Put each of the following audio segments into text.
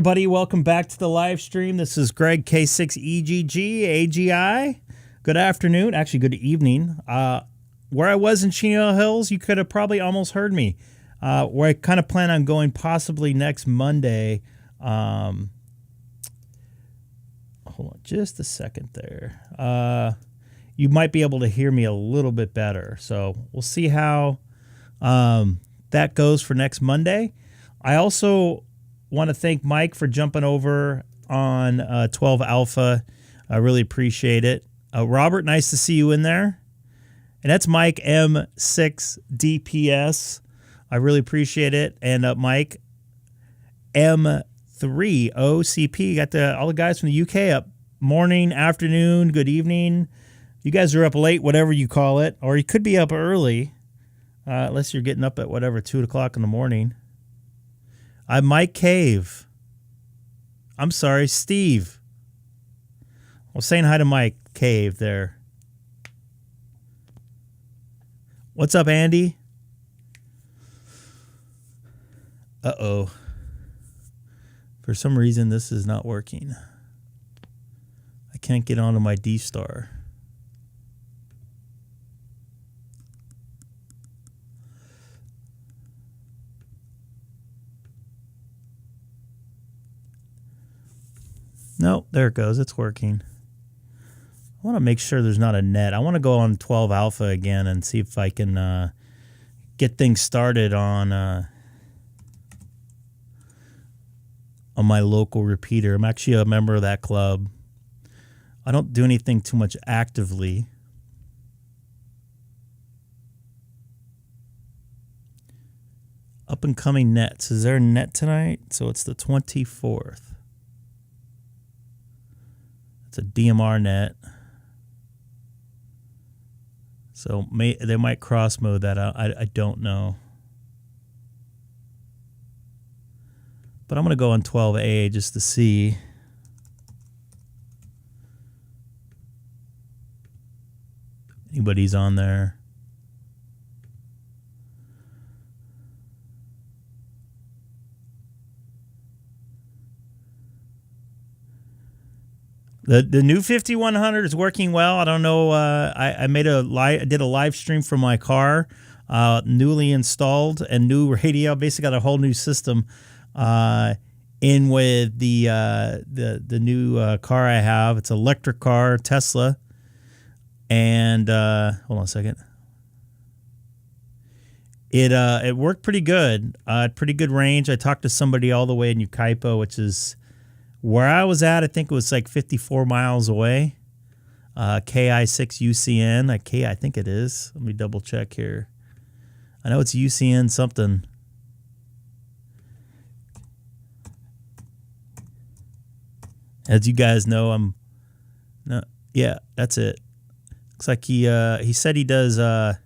everybody. Welcome back to the live stream. This is Greg, K6EGG, AGI. Good afternoon. Actually, good evening. Where I was in Chino Hills, you could have probably almost heard me. Where I kind of plan on going possibly next Monday. Hold on just a second there. You might be able to hear me a little bit better. So we'll see how that goes for next Monday. I also want to thank Mike for jumping over on 12 Alpha. I really appreciate it. Robert, nice to see you in there. And that's Mike M6DPS. I really appreciate it. And Mike M3OCP. Got all the guys from the UK up. Morning, afternoon, good evening. You guys are up late, whatever you call it. Or you could be up early, unless you're getting up at whatever, 2 o'clock in the morning. I'm Mike Cave. I'm sorry, Steve. Well, saying hi to Mike Cave there. What's up, Andy? Uh-oh. For some reason, this is not working. I can't get onto my DStar. No, there it goes. It's working. I want to make sure there's not a net. I want to go on 12 Alpha again and see if I can get things started on my local repeater. I'm actually a member of that club. I don't do anything too much actively. Up and coming nets. Is there a net tonight? So it's the 24th. It's a DMR net. So they might cross mode that out. I don't know. But I'm going to go on 12A just to see. Anybody's on there. The new 5100 is working well. I don't know. I did a live stream from my car, newly installed and new radio. Basically, got a whole new system in with the new car I have. It's an electric car, Tesla, and hold on a second. It worked pretty good. Pretty good range. I talked to somebody all the way in Ukaipo, which is where I was at. I think it was like 54 miles away. K6UCN. I think it is. Let me double check here. I know it's UCN something. As you guys know, yeah, that's it. Looks like he said he does. I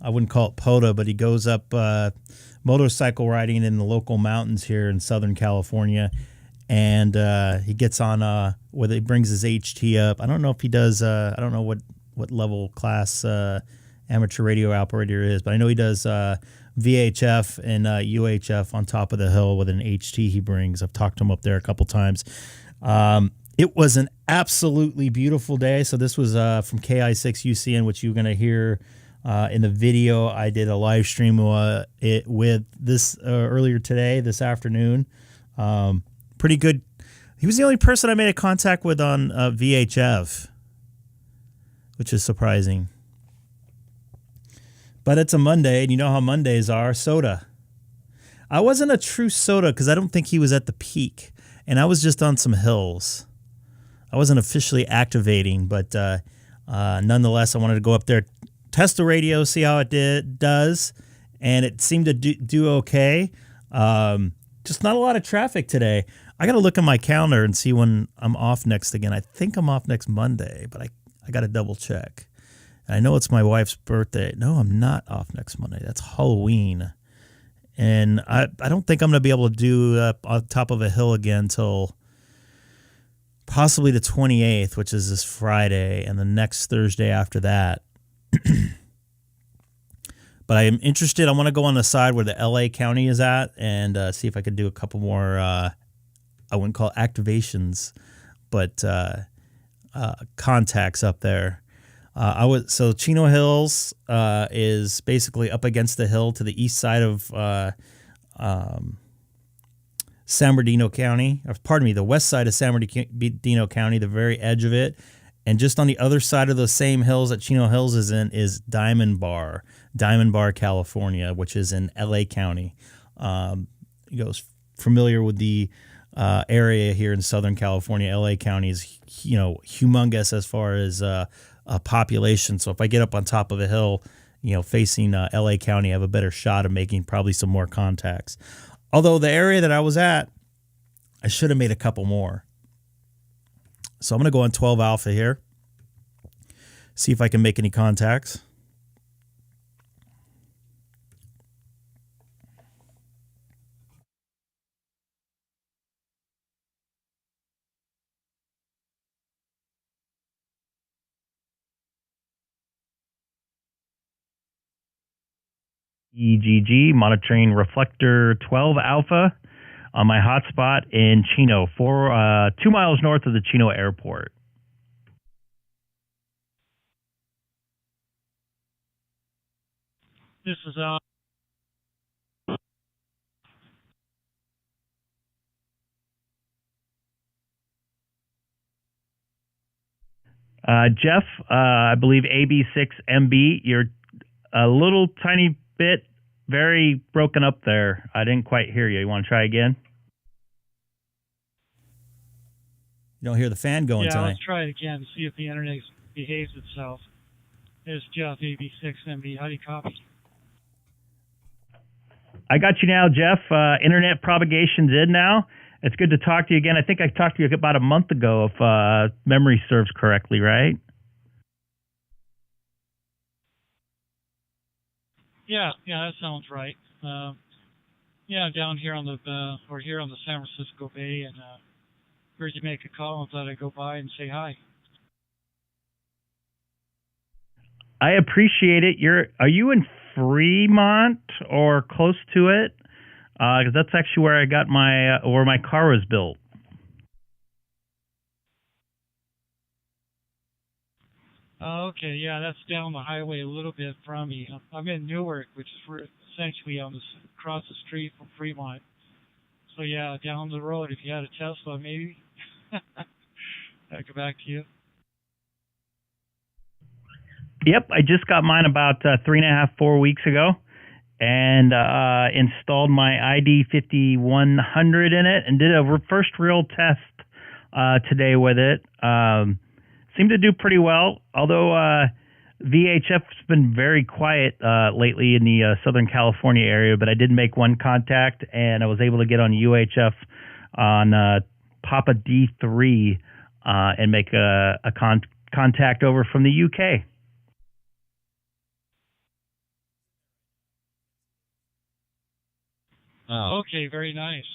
wouldn't call it POTA, but he goes up motorcycle riding in the local mountains here in Southern California, and he gets on where he brings his HT up. I don't know if he does. I don't know what level class amateur radio operator is, but I know he does VHF and UHF on top of the hill with an HT he brings. I've talked to him up there a couple times. It was an absolutely beautiful day. So this was from KI6UCN, which you're going to hear in the video. I did a live stream with this earlier today, this afternoon. Pretty good. He was the only person I made a contact with on VHF, which is surprising. But it's a Monday, and you know how Mondays are. Soda. I wasn't a true soda because I don't think he was at the peak, and I was just on some hills. I wasn't officially activating, but nonetheless, I wanted to go up there, test the radio, see how it does, and it seemed to do okay. Just not a lot of traffic today. I got to look at my calendar and see when I'm off next again. I think I'm off next Monday, but I got to double check. And I know it's my wife's birthday. No, I'm not off next Monday. That's Halloween. And I don't think I'm going to be able to do on top of a hill again until possibly the 28th, which is this Friday, and the next Thursday after that. But I am interested. I want to go on the side where the LA County is at and see if I could do a couple more. I wouldn't call it activations, but contacts up there. So Chino Hills is basically up against the hill to the east side of San Bernardino County. Or pardon me, the west side of San Bernardino County, the very edge of it. And just on the other side of those same hills that Chino Hills is in is Diamond Bar, California, which is in LA County. You know, familiar with the area here in Southern California. LA County is, you know, humongous as far as population. So if I get up on top of a hill, you know, facing LA County, I have a better shot of making probably some more contacts. Although the area that I was at, I should have made a couple more. So I'm going to go on 12 Alpha here, see if I can make any contacts. EGG, monitoring reflector 12 Alpha on my hotspot in Chino, 2 miles north of the Chino airport. This is Jeff, I believe AB6MB, you're a little tiny bit very broken up there. I didn't quite hear you. You want to try again? You don't hear the fan going tonight. Yeah, let's try it again to see if the internet behaves itself. There's Jeff, AB6MB. How do you copy? I got you now, Jeff. Internet propagation's in now. It's good to talk to you again. I think I talked to you about a month ago, if memory serves correctly, right? Yeah, that sounds right. Yeah, down here on the here on the San Francisco Bay, and heard you make a call and thought I'd go by and say hi. I appreciate it. Are you in Fremont or close to it? Because that's actually where I got where my car was built. Okay, yeah, that's down the highway a little bit from me. I'm in Newark, which is essentially across the street from Fremont. So yeah, down the road, if you had a Tesla, maybe. I'll go back to you. Yep, I just got mine about 3.5, 4 weeks ago, and installed my ID 5100 in it, and did a first real test today with it. Seemed to do pretty well, although VHF's been very quiet lately in the Southern California area, but I did make one contact, and I was able to get on UHF on Papa D3 and make a contact over from the UK. Oh, okay, very nice.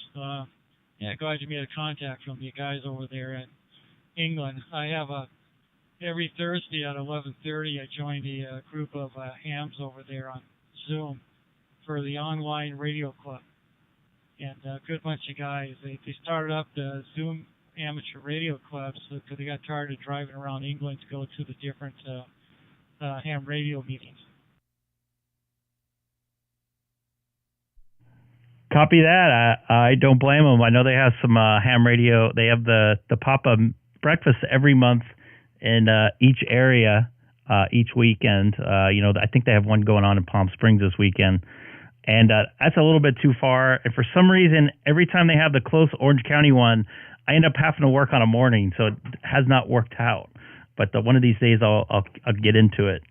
Yeah, glad you made a contact from the guys over there in England. I have every Thursday at 11:30, I join a group of hams over there on Zoom for the online radio club, and a good bunch of guys. They started up the Zoom amateur radio clubs because they got tired of driving around England to go to the different ham radio meetings. Copy that. I don't blame them. I know they have some ham radio. They have the pop-up breakfast every month in each area, each weekend. I think they have one going on in Palm Springs this weekend. And that's a little bit too far. And for some reason, every time they have the close Orange County one, I end up having to work on a morning. So it has not worked out. But one of these days, I'll get into it.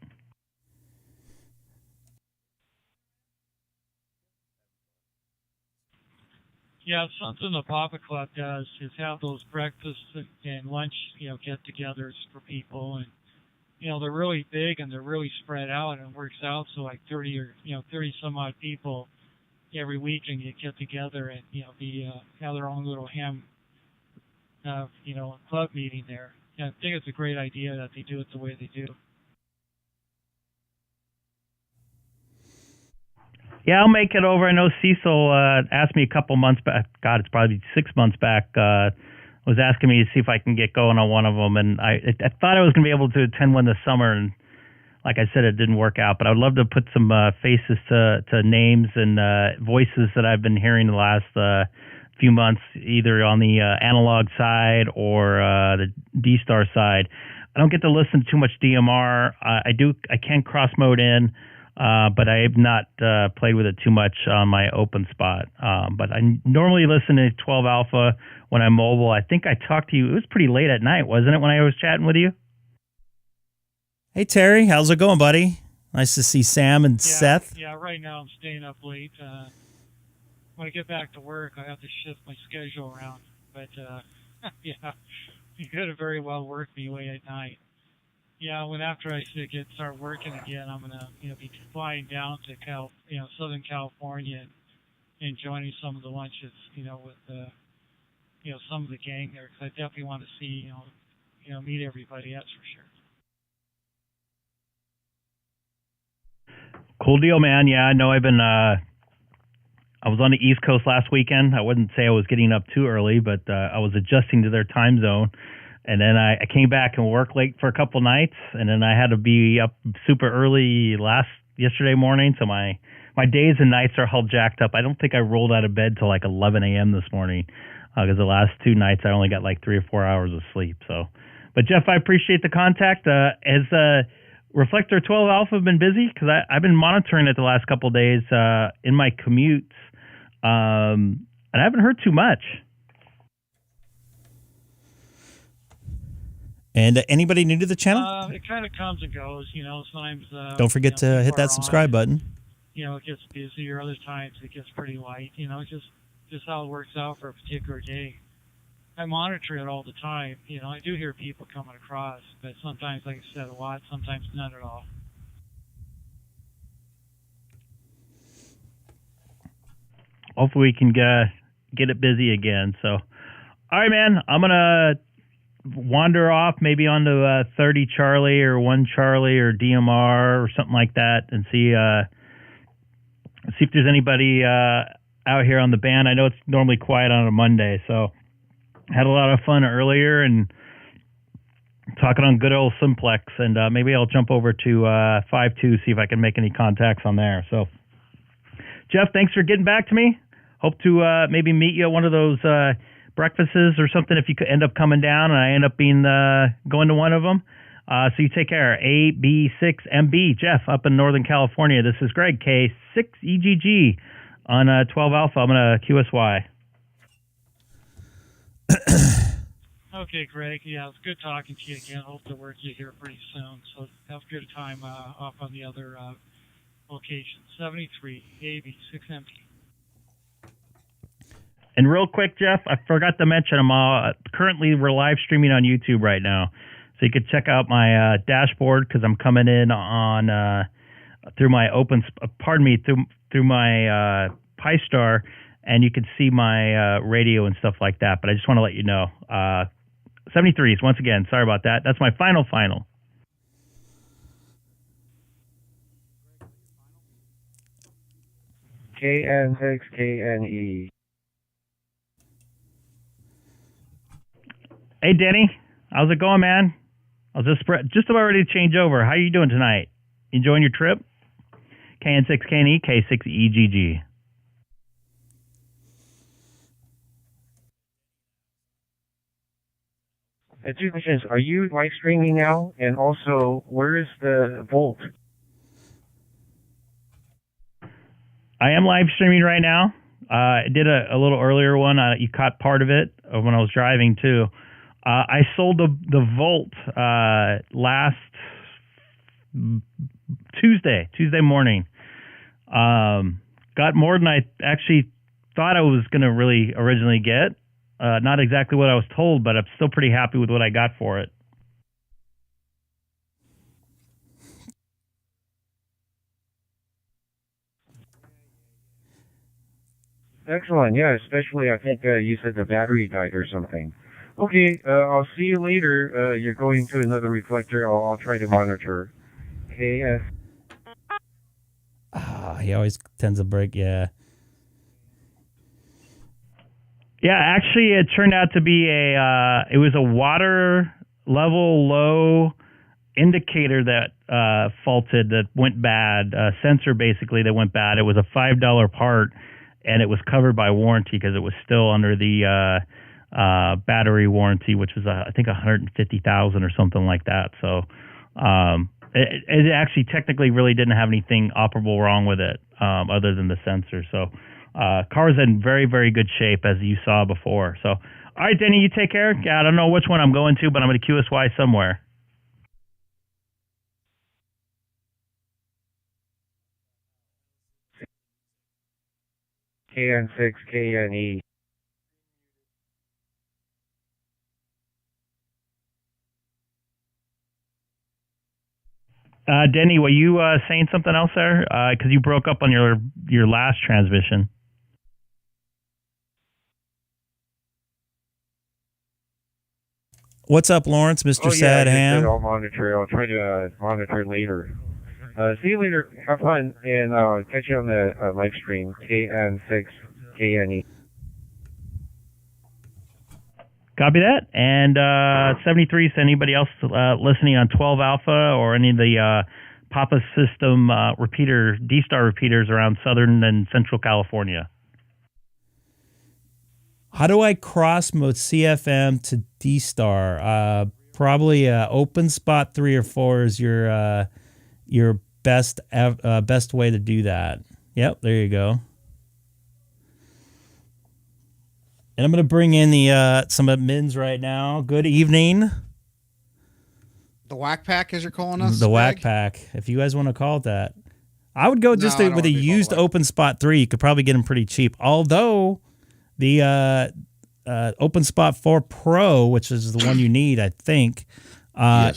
Yeah, something the Papa Club does is have those breakfasts and lunch, get-togethers for people, and they're really big and they're really spread out, and it works out so like 30 some odd people every week, and you get together and have their own little ham, club meeting there. Yeah, I think it's a great idea that they do it the way they do. Yeah, I'll make it over. I know Cecil asked me a couple months back. God, it's probably 6 months back. Was asking me to see if I can get going on one of them, and I thought I was going to be able to attend one this summer, and like I said, it didn't work out. But I would love to put some faces to names and voices that I've been hearing the last few months, either on the analog side or the DStar side. I don't get to listen to too much DMR. I can cross mode in, but I have not played with it too much on my open spot. But I normally listen to 12 Alpha when I'm mobile. I think I talked to you. It was pretty late at night, wasn't it, when I was chatting with you? Hey, Terry. How's it going, buddy? Nice to see Sam and Seth. Yeah, right now I'm staying up late. When I get back to work, I have to shift my schedule around. But, yeah, you could have very well worked me away at night. Yeah, after I start working again, I'm gonna be flying down to Southern California and joining some of the lunches with some of the gang there, because I definitely want to see meet everybody. That's for sure. Cool deal, man. Yeah, I know. I was on the East Coast last weekend. I wouldn't say I was getting up too early, but I was adjusting to their time zone. And then I came back and worked late for a couple nights, and then I had to be up super early yesterday morning. So my days and nights are all jacked up. I don't think I rolled out of bed till like 11 a.m. this morning, because the last 2 nights I only got like 3 or 4 hours of sleep. So, but Jeff, I appreciate the contact. Has Reflector 12 Alpha been busy? Because I've been monitoring it the last couple of days in my commutes, and I haven't heard too much. And anybody new to the channel? It kind of comes and goes, sometimes... Don't forget to hit that subscribe button. It gets busier. Other times it gets pretty light. Just how it works out for a particular day. I monitor it all the time. I do hear people coming across, but sometimes, like I said, a lot, sometimes none at all. Hopefully we can get it busy again. So, all right, man, I'm going to wander off maybe onto 30 Charlie or 1 Charlie or DMR or something like that, and see if there's anybody out here on the band. I know it's normally quiet on a Monday, so had a lot of fun earlier and talking on good old Simplex, and maybe I'll jump over to 5.2, see if I can make any contacts on there. So, Jeff, thanks for getting back to me. Hope to maybe meet you at one of those breakfasts or something if you could end up coming down and I end up going to one of them. So you take care. AB6MB, Jeff, up in Northern California. This is Greg, K6EGG on 12 Alpha. I'm going to QSY. Okay, Greg. Yeah, it's good talking to you again. Hope to work you here pretty soon. So have a good time off on the other location. 73, AB6MB. And real quick, Jeff, I forgot to mention currently we're live streaming on YouTube right now. So you could check out my dashboard, because I'm coming in on through my through my Pi-Star, and you can see my radio and stuff like that. But I just want to let you know. 73s, once again, sorry about that. That's my final. KN6KNE. Hey, Denny. How's it going, man? I was just about ready to change over. How are you doing tonight? Enjoying your trip? KN6KNE, K6EGG. Two questions. Are you live streaming now? And also, where is the Volt? I am live streaming right now. I did a little earlier one. You caught part of it when I was driving, too. I sold the Volt last Tuesday morning. Got more than I actually thought I was going to really originally get. Not exactly what I was told, but I'm still pretty happy with what I got for it. Excellent. Yeah, especially I think you said the battery died or something. Okay, I'll see you later. You're going to another reflector. I'll try to monitor. Okay. He always tends to break. Yeah. Yeah, actually, it turned out to be it was a water level low indicator that faulted, that went bad, sensor basically that went bad. It was a $5 part, and it was covered by warranty because it was still under the battery warranty, which was I think $150,000 or something like that. So it actually technically really didn't have anything operable wrong with it other than the sensor. So car's in very, very good shape, as you saw before. So, all right, Denny, you take care. I don't know which one I'm going to, but I'm going to QSY somewhere. KN6KNE. Denny, were you saying something else there? Because you broke up on your last transmission. What's up, Lawrence, Mr. Oh, Sad yeah, Ham? I'll monitor. I'll try to monitor later. See you later. Have fun, and catch you on the live stream. KN6KNE. Copy that. And 73, is anybody else listening on 12 Alpha or any of the Papa System DStar repeaters around Southern and Central California? How do I cross mode CFM to DStar? Probably open spot 3 or 4 is your best way to do that. Yep, there you go. And I'm going to bring in the some admins right now. Good evening. The Whack Pack, as you're calling us? The Greg? Whack Pack, if you guys want to call it that. I would go just with a used open spot 3. You could probably get them pretty cheap. Although the open spot 4 Pro, which is the one you need, I think,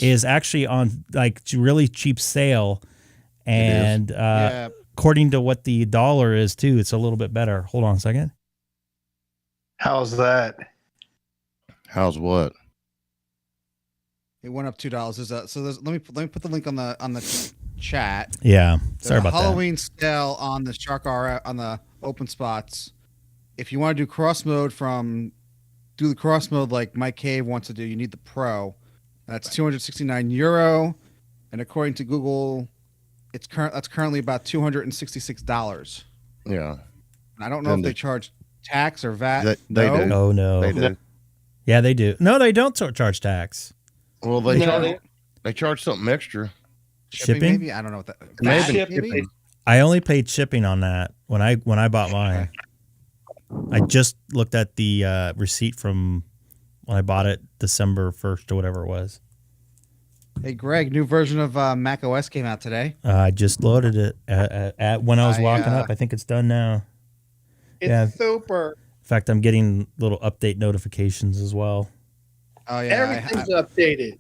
is actually on like really cheap sale. And according to what the dollar is too, it's a little bit better. Hold on a second. How's that? How's what? It went up $2. Let me put the link on the chat. Yeah, sorry about Halloween sale on the Shark R on the open spots. If you want to do cross mode do the cross mode like Mike Cave wants to do, you need the Pro. That's €269, and according to Google, that's currently about $266. Yeah, I don't know if they charge tax or VAT. They do. Oh no, they do. Yeah, they do. No, they don't charge tax. Well, they charge something extra. Shipping? Maybe I don't know what that. Maybe. I only paid shipping on that when I bought mine. I just looked at the receipt from when I bought it December 1st or whatever it was. Hey, Greg, new version of Mac OS came out today. I just loaded it at when I was walking up. I think it's done now. It's super. In fact, I'm getting little update notifications as well. Oh yeah, Everything's updated.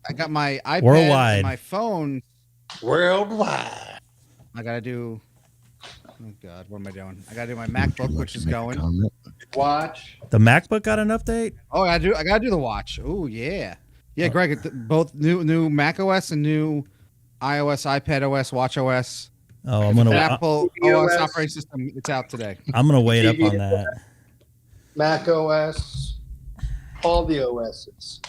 I got my iPad Worldwide. and my phone. Worldwide. I gotta do. Oh God, what am I doing? I gotta do my MacBook, which is going. Watch. The MacBook got an update? Oh, I gotta do the watch. Oh yeah, yeah, Greg. Both new Mac OS and new iOS, iPad OS, Watch OS. Oh, I'm gonna Apple OS operating system. It's out today. I'm gonna wait up on that. Mac OS, all the OSs.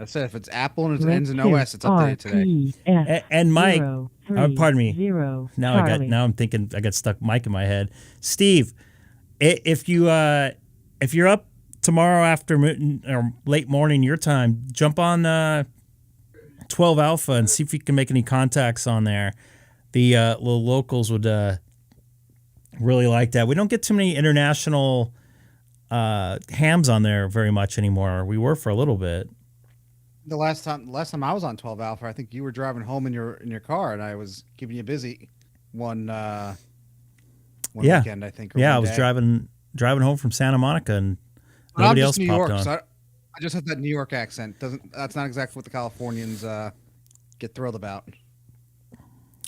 I said if it's Apple and it ends in OS, it's updated today. And Mike, pardon me. Now I'm thinking I got stuck Mike in my head. Steve, if you're up tomorrow afternoon or late morning your time, jump on 12 Alpha and see if you can make any contacts on there. The little locals would really like that. We don't get too many international hams on there very much anymore. We were for a little bit. The last time I was on 12 Alpha, I think you were driving home in your car, and I was keeping you busy one weekend, I think. Yeah, I was driving home from Santa Monica, and nobody else popped on. So I just have that New York accent. That's not exactly what the Californians get thrilled about.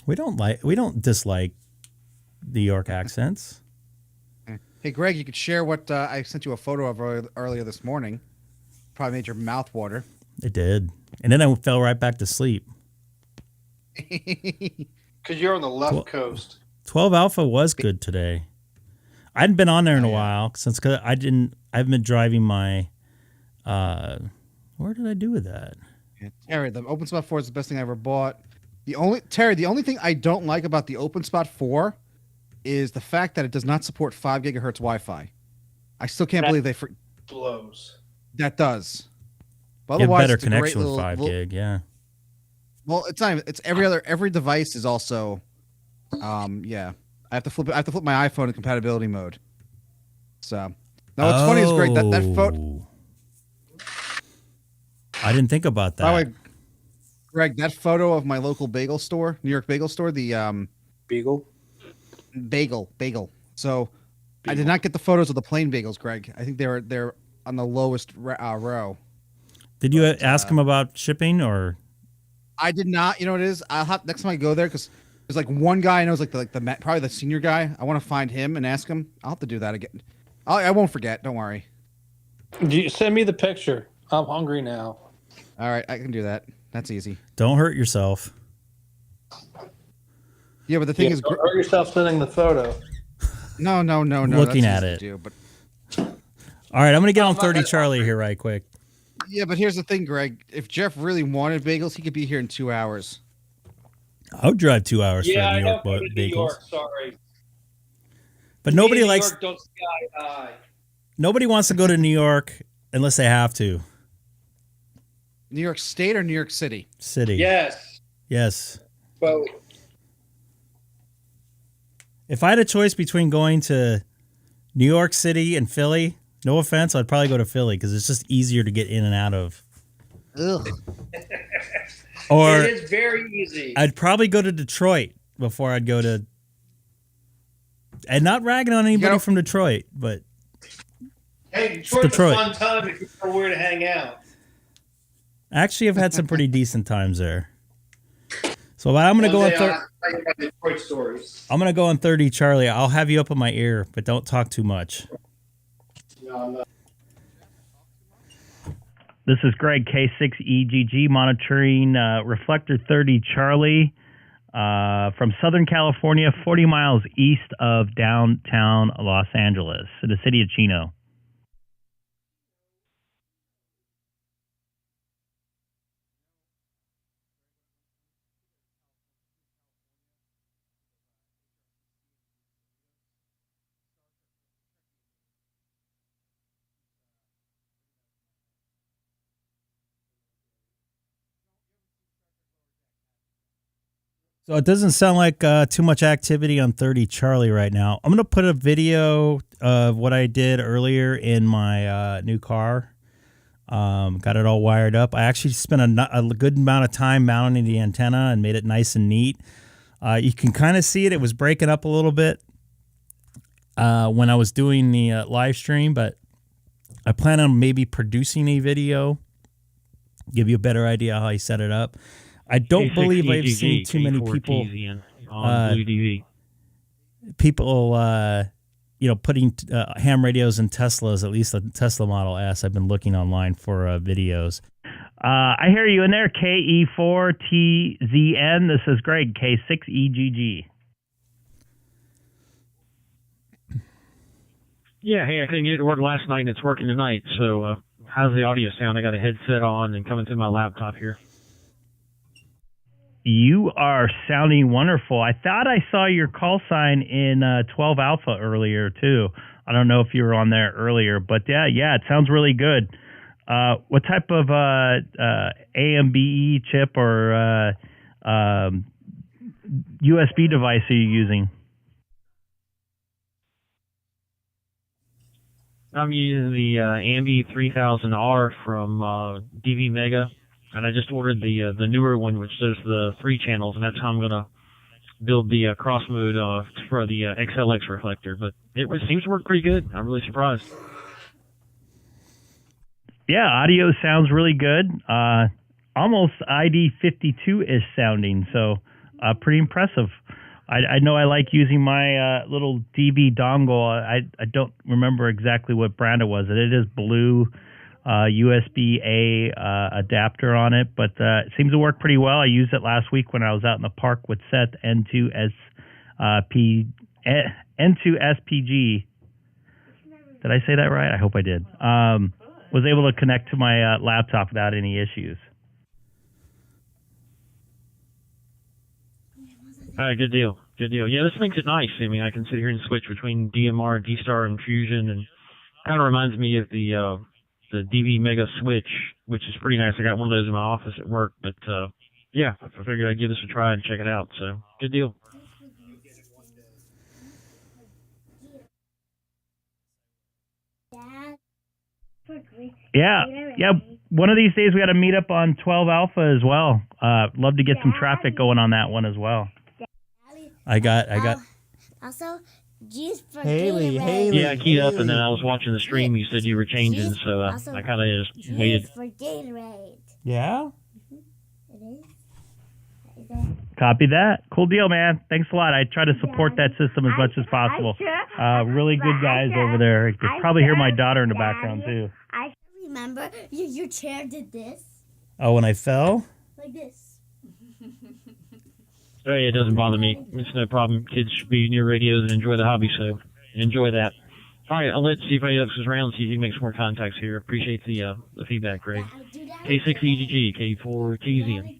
We don't dislike New York accents. Hey, Greg, you could share what I sent you a photo of earlier this morning. Probably made your mouth water. It did. And then I fell right back to sleep. Because you're on the left coast. 12 Alpha was good today. I hadn't been on there in a while since I haven't been driving my. Where did I do with that? Yeah, Terry, the OpenSpot 4 is the best thing I ever bought. The only thing I don't like about the OpenSpot 4 is the fact that it does not support 5 gigahertz Wi-Fi. I still can't believe they blows. That does. But You have otherwise, better it's a great connection with little, 5 gig, yeah. Well, it's not. It's every device is also, yeah. I have to flip my iPhone in compatibility mode. So, now what's funny is Greg that photo. I didn't think about that. By the way, Greg, that photo of my local bagel store, New York Bagel Store, the Bagel. So, I did not get the photos of the plain bagels, Greg. I think they're on the lowest row. Did you ask him about shipping or? I did not. You know what it is? I'll have next time I go there because there's like one guy I know is like the probably the senior guy. I want to find him and ask him. I'll have to do that again. I won't forget. Don't worry. You send me the picture. I'm hungry now. All right, I can do that. That's easy. Don't hurt yourself. Yeah, but the thing is, don't hurt yourself sending the photo. No. Looking at it. All right, I'm gonna get on 30 Charlie here right quick. Yeah, but here's the thing, Greg. If Jeff really wanted bagels, he could be here in 2 hours. I would drive 2 hours for Yeah, New I York don't go to New bagels. York. Sorry. But nobody Me and likes. New York don't see eye to eye. Nobody wants to go to New York unless they have to. New York State or New York City? City. Yes. Both. If I had a choice between going to New York City and Philly, no offense, I'd probably go to Philly because it's just easier to get in and out of. Ugh. Or it is very easy. I'd probably go to Detroit before I'd go to. And not ragging on anybody from Detroit, but. Hey, Detroit's a fun time if you know where to hang out. Actually, I've had some pretty decent times there. So I'm going to go on. Detroit stories. I'm going to go on 30 Charlie. I'll have you up in my ear, but don't talk too much. No. This is Greg, K6EGG, monitoring Reflector 30 Charlie from Southern California, 40 miles east of downtown Los Angeles, in the city of Chino. So it doesn't sound like too much activity on 30 Charlie right now. I'm going to put a video of what I did earlier in my new car. Got it all wired up. I actually spent a good amount of time mounting the antenna and made it nice and neat. You can kind of see it. It was breaking up a little bit when I was doing the live stream, but I plan on maybe producing a video, give you a better idea how I set it up. I don't believe I've seen too many people putting ham radios in Teslas, at least the Tesla Model S. I've been looking online for videos. I hear you in there, KE4TZN. This is Greg, K6EGG. Yeah, hey, I couldn't get it to work last night, and it's working tonight. So how's the audio sound? I got a headset on and coming through my laptop here. You are sounding wonderful. I thought I saw your call sign in 12 Alpha earlier, too. I don't know if you were on there earlier, but yeah, it sounds really good. What type of AMBE chip or USB device are you using? I'm using the AMBE 3000R from DV Mega. And I just ordered the newer one, which does the 3 channels, and that's how I'm going to build the cross mode for the XLX reflector. But it seems to work pretty good. I'm really surprised. Yeah, audio sounds really good. Almost ID52-ish sounding, so pretty impressive. I know I like using my little DV dongle. I don't remember exactly what brand it was. It is blue. USB-A adapter on it, but it seems to work pretty well. I used it last week when I was out in the park with Seth N2S N2SPG. Did I say that right? I hope I did. Was able to connect to my laptop without any issues. All right, good deal. Good deal. Yeah, this makes it nice. I mean, I can sit here and switch between DMR, DStar, and Fusion, and kind of reminds me of the DV Mega switch, which is pretty nice. I got one of those in my office at work, but yeah, I figured I'd give this a try and check it out. So, good deal. Yeah. One of these days we got to meet up on 12 Alpha as well. Love to get some traffic going on that one as well. I got. Also, G's for Haley. Yeah, I keyed up, and then I was watching the stream. You said you were changing, so I kind of just waited. for Gatorade. Yeah. It is. Copy that. Cool deal, man. Thanks a lot. I try to support that system as much as possible. Really good guys over there. You can probably hear my daughter in the background, too. I remember your chair did this. Oh, when I fell? Like this. Oh, yeah, it doesn't bother me. It's no problem. Kids should be near radios and enjoy the hobby, so enjoy that. All right, let's see if anybody else is around, see if you can make some more contacts here. Appreciate the feedback, Greg. K6EGG, K4KZN.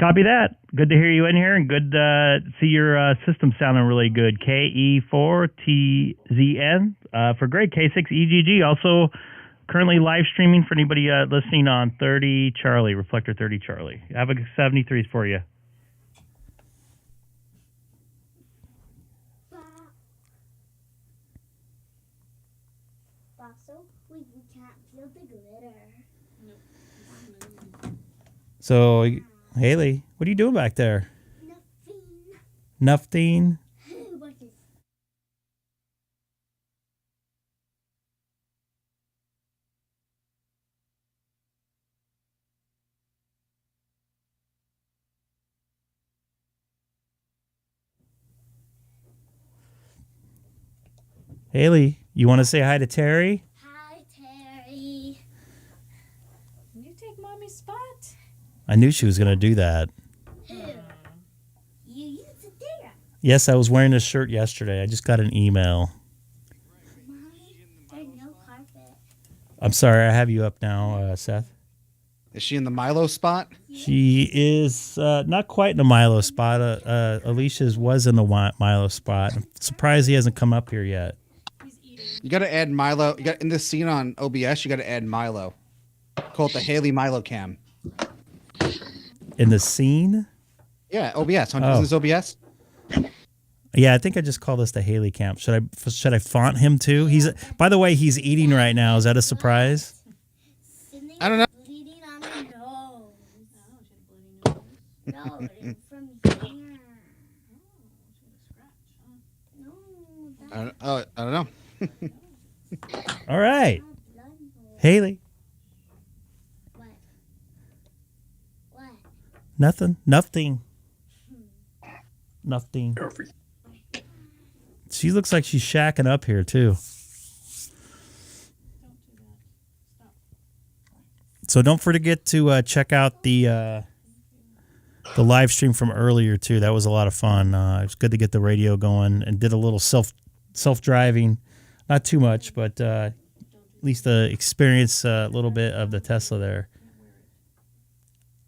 Copy that. Good to hear you in here, and good to see your system sounding really good. KE4TZN for Greg, K6EGG. Also, currently live streaming for anybody listening on 30 Charlie, Reflector 30 Charlie. I have a 73s for you. We can't feel the glitter. So, Haley, what are you doing back there? Nothing. What is? Haley, you want to say hi to Terry? Hi, Terry. You take mommy's spot? I knew she was going to do that. Who? You used to do that. Yes, I was wearing this shirt yesterday. I just got an email. Mommy, there's no carpet. I'm sorry, I have you up now, Seth. Is she in the Milo spot? She is not quite in the Milo spot. Alicia's was in the Milo spot. I'm surprised he hasn't come up here yet. You got to add Milo. You got in this scene on OBS. You got to add Milo. Call it the Haley Milo cam. In the scene? Yeah, OBS. Isn't this OBS? Yeah, I think I just call this the Haley camp. Should I font him too? By the way, he's eating right now. Is that a surprise? I don't know. Bleeding on my nose. No, it's from here. No, I don't know. All right. Haley. What? What? Nothing. She looks like she's shacking up here too. So don't forget to check out the live stream from earlier too. That was a lot of fun. It was good to get the radio going and did a little self-driving. Not too much, but at least experience a little bit of the Tesla there.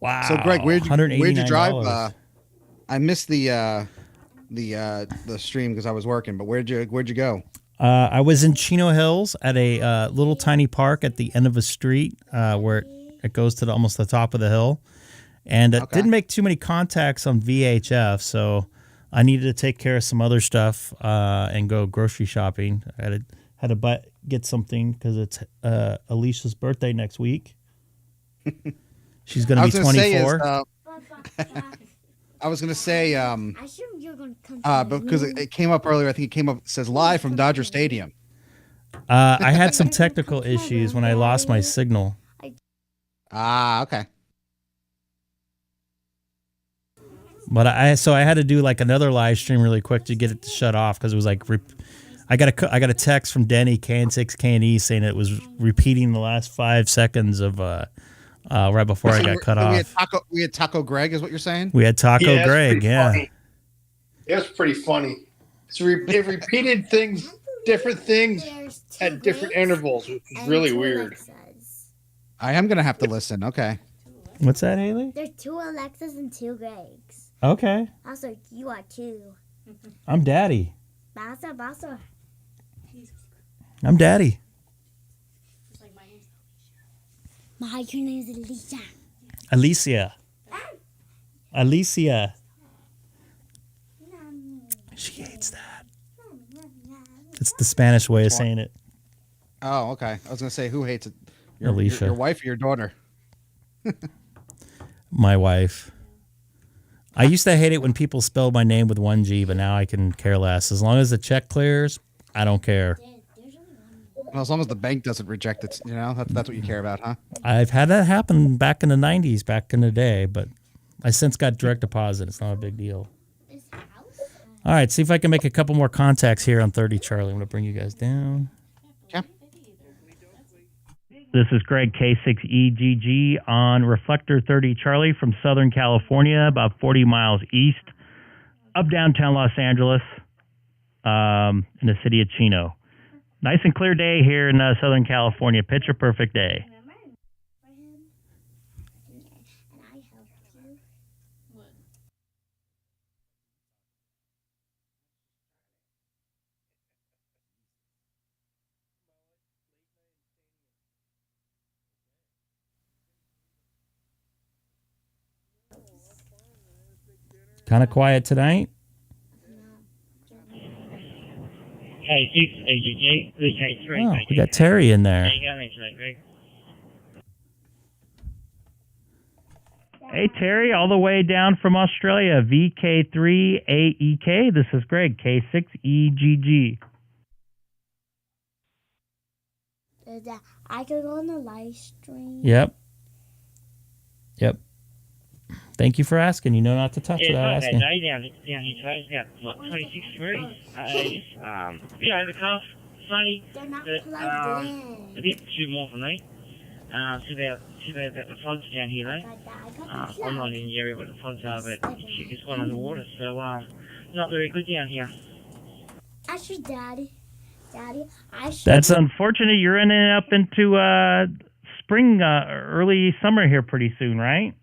Wow. So Greg, where'd you drive? I missed the stream because I was working, but where'd you go? I was in Chino Hills at a little tiny park at the end of a street where it goes to almost the top of the hill. And didn't make too many contacts on VHF, so I needed to take care of some other stuff and go grocery shopping. I had to get something because it's Alicia's birthday next week. She's going to be 24. I was going to say, I assume you're going to come because it came up earlier. I think it came up, it says live from Dodger Stadium. I had some technical issues when I lost my signal. Okay. But I had to do like another live stream really quick to get it to shut off because it was like I got a text from Denny K6EGG saying it was repeating the last 5 seconds of right before I got cut off. We had Taco Greg, is what you're saying? We had Taco Yeah, that's Greg, pretty yeah. funny. It was pretty funny. It repeated things, different things at different intervals, which is really weird. I am going to have to listen. Okay. What's that, Haley? There's 2 Alexas and 2 Gregs. Okay. Also, you are 2. I'm Daddy. Basa. I'm Daddy. My name is Alicia. Alicia. She hates that. It's the Spanish way of saying it. Oh, okay. I was going to say, who hates it? Alicia. Your wife or your daughter? My wife. I used to hate it when people spelled my name with 1 G, but now I can care less. As long as the check clears, I don't care. Well, as long as the bank doesn't reject it, that's what you care about, huh? I've had that happen back in the 90s, back in the day, but I since got direct deposit. It's not a big deal. All right, see if I can make a couple more contacts here on 30 Charlie. I'm going to bring you guys down. Yeah. This is Greg, K6EGG on Reflector 30 Charlie from Southern California, about 40 miles east of downtown Los Angeles, in the city of Chino. Nice and clear day here in Southern California. Picture perfect day. Kind of quiet tonight. K6EGG, Oh, we got Terry in there. Hey, Terry, all the way down from Australia, VK3AEK. This is Greg, K6EGG. I could go on the live stream. Yep. Thank you for asking. You know not to touch without asking. Down here, what, 26 degrees. The car's sunny. They're not but, plugged in. a bit too more for me. It's about the floods down here, though. I'm not in the area where the floods are, but it's one underwater, so not very good down here. Actually, Daddy, That's unfortunate. You're ending up into spring, early summer here pretty soon, right?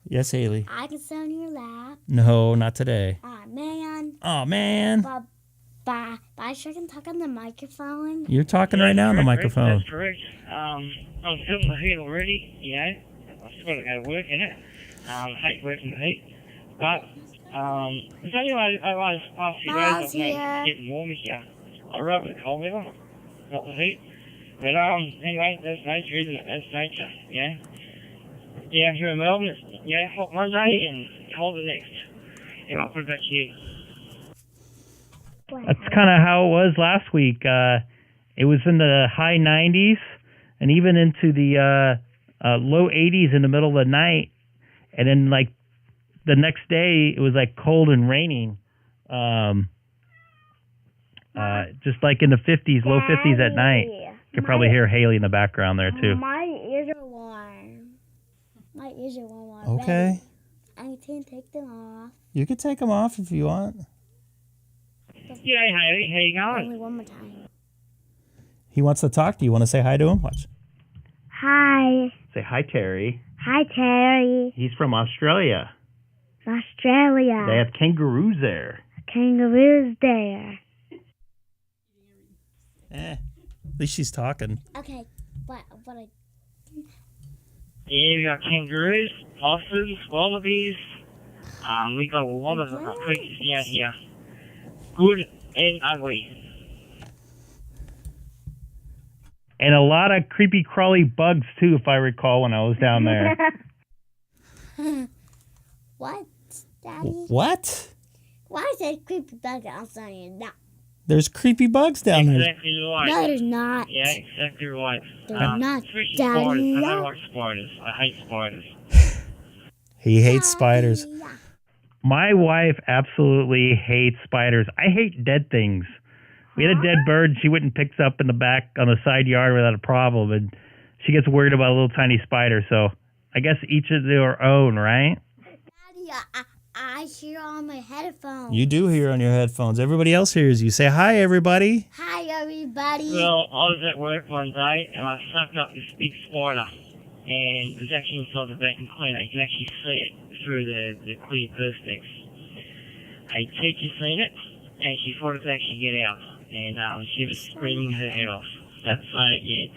Yes, Haley. I can sit on your lap. No, not today. Aw, man. But I sure can talk on the microphone. You're talking right now on the microphone. That's correct. I'm feeling the heat already, I've still got to go to work, innit? I hate working the heat. But, anyway, last few days, it's getting warmer here. I rather the cold weather, not the heat. But, anyway, that's nature, isn't it? That's nature, Yeah, here in Melbourne, it's, hot one day and cold the next. I'll put it back to you. That's kind of how it was last week. It was in the high 90s and even into the low 80s in the middle of the night. And then, like, the next day, it was, like, cold and raining. Just like in the 50s, low 50s at night. You could probably hear Haley in the background there, too. My ears are warm. Okay. I can take them off. You can take them off if you want. Yeah, Haley, how you going? Only one more time. He wants to talk to you. Want to say hi to him? Watch. Hi. Say hi, Terry. Hi, Terry. He's from Australia. Australia. They have kangaroos there. Kangaroos there. At least she's talking. Okay, but I... Yeah, we got kangaroos, possums, wallabies. We got a lot of creatures down here. Good and ugly. And a lot of creepy crawly bugs, too, if I recall, when I was down there. What, Daddy? What? Why is there creepy bug outside your nap? There's creepy bugs down there. Exactly right. No, there's not. Yeah, exactly right. They're not, especially Daddy. spiders. I don't like spiders. I hate spiders. He hates spiders. My wife absolutely hates spiders. I hate dead things. We had a dead bird, and she went and picks up in the back on the side yard without a problem, and she gets worried about a little tiny spider. So I guess each of their own, right? Daddy, I hear on my headphones. You do hear on your headphones. Everybody else hears you. Say hi, everybody. Hi, everybody. Well, I was at work one day and I sucked up this big spider. And it was actually inside the vacuum cleaner. You can actually see it through the clear perspex. A teacher seen it, and she thought it would actually get out. And she was screaming her head off. That's yeah.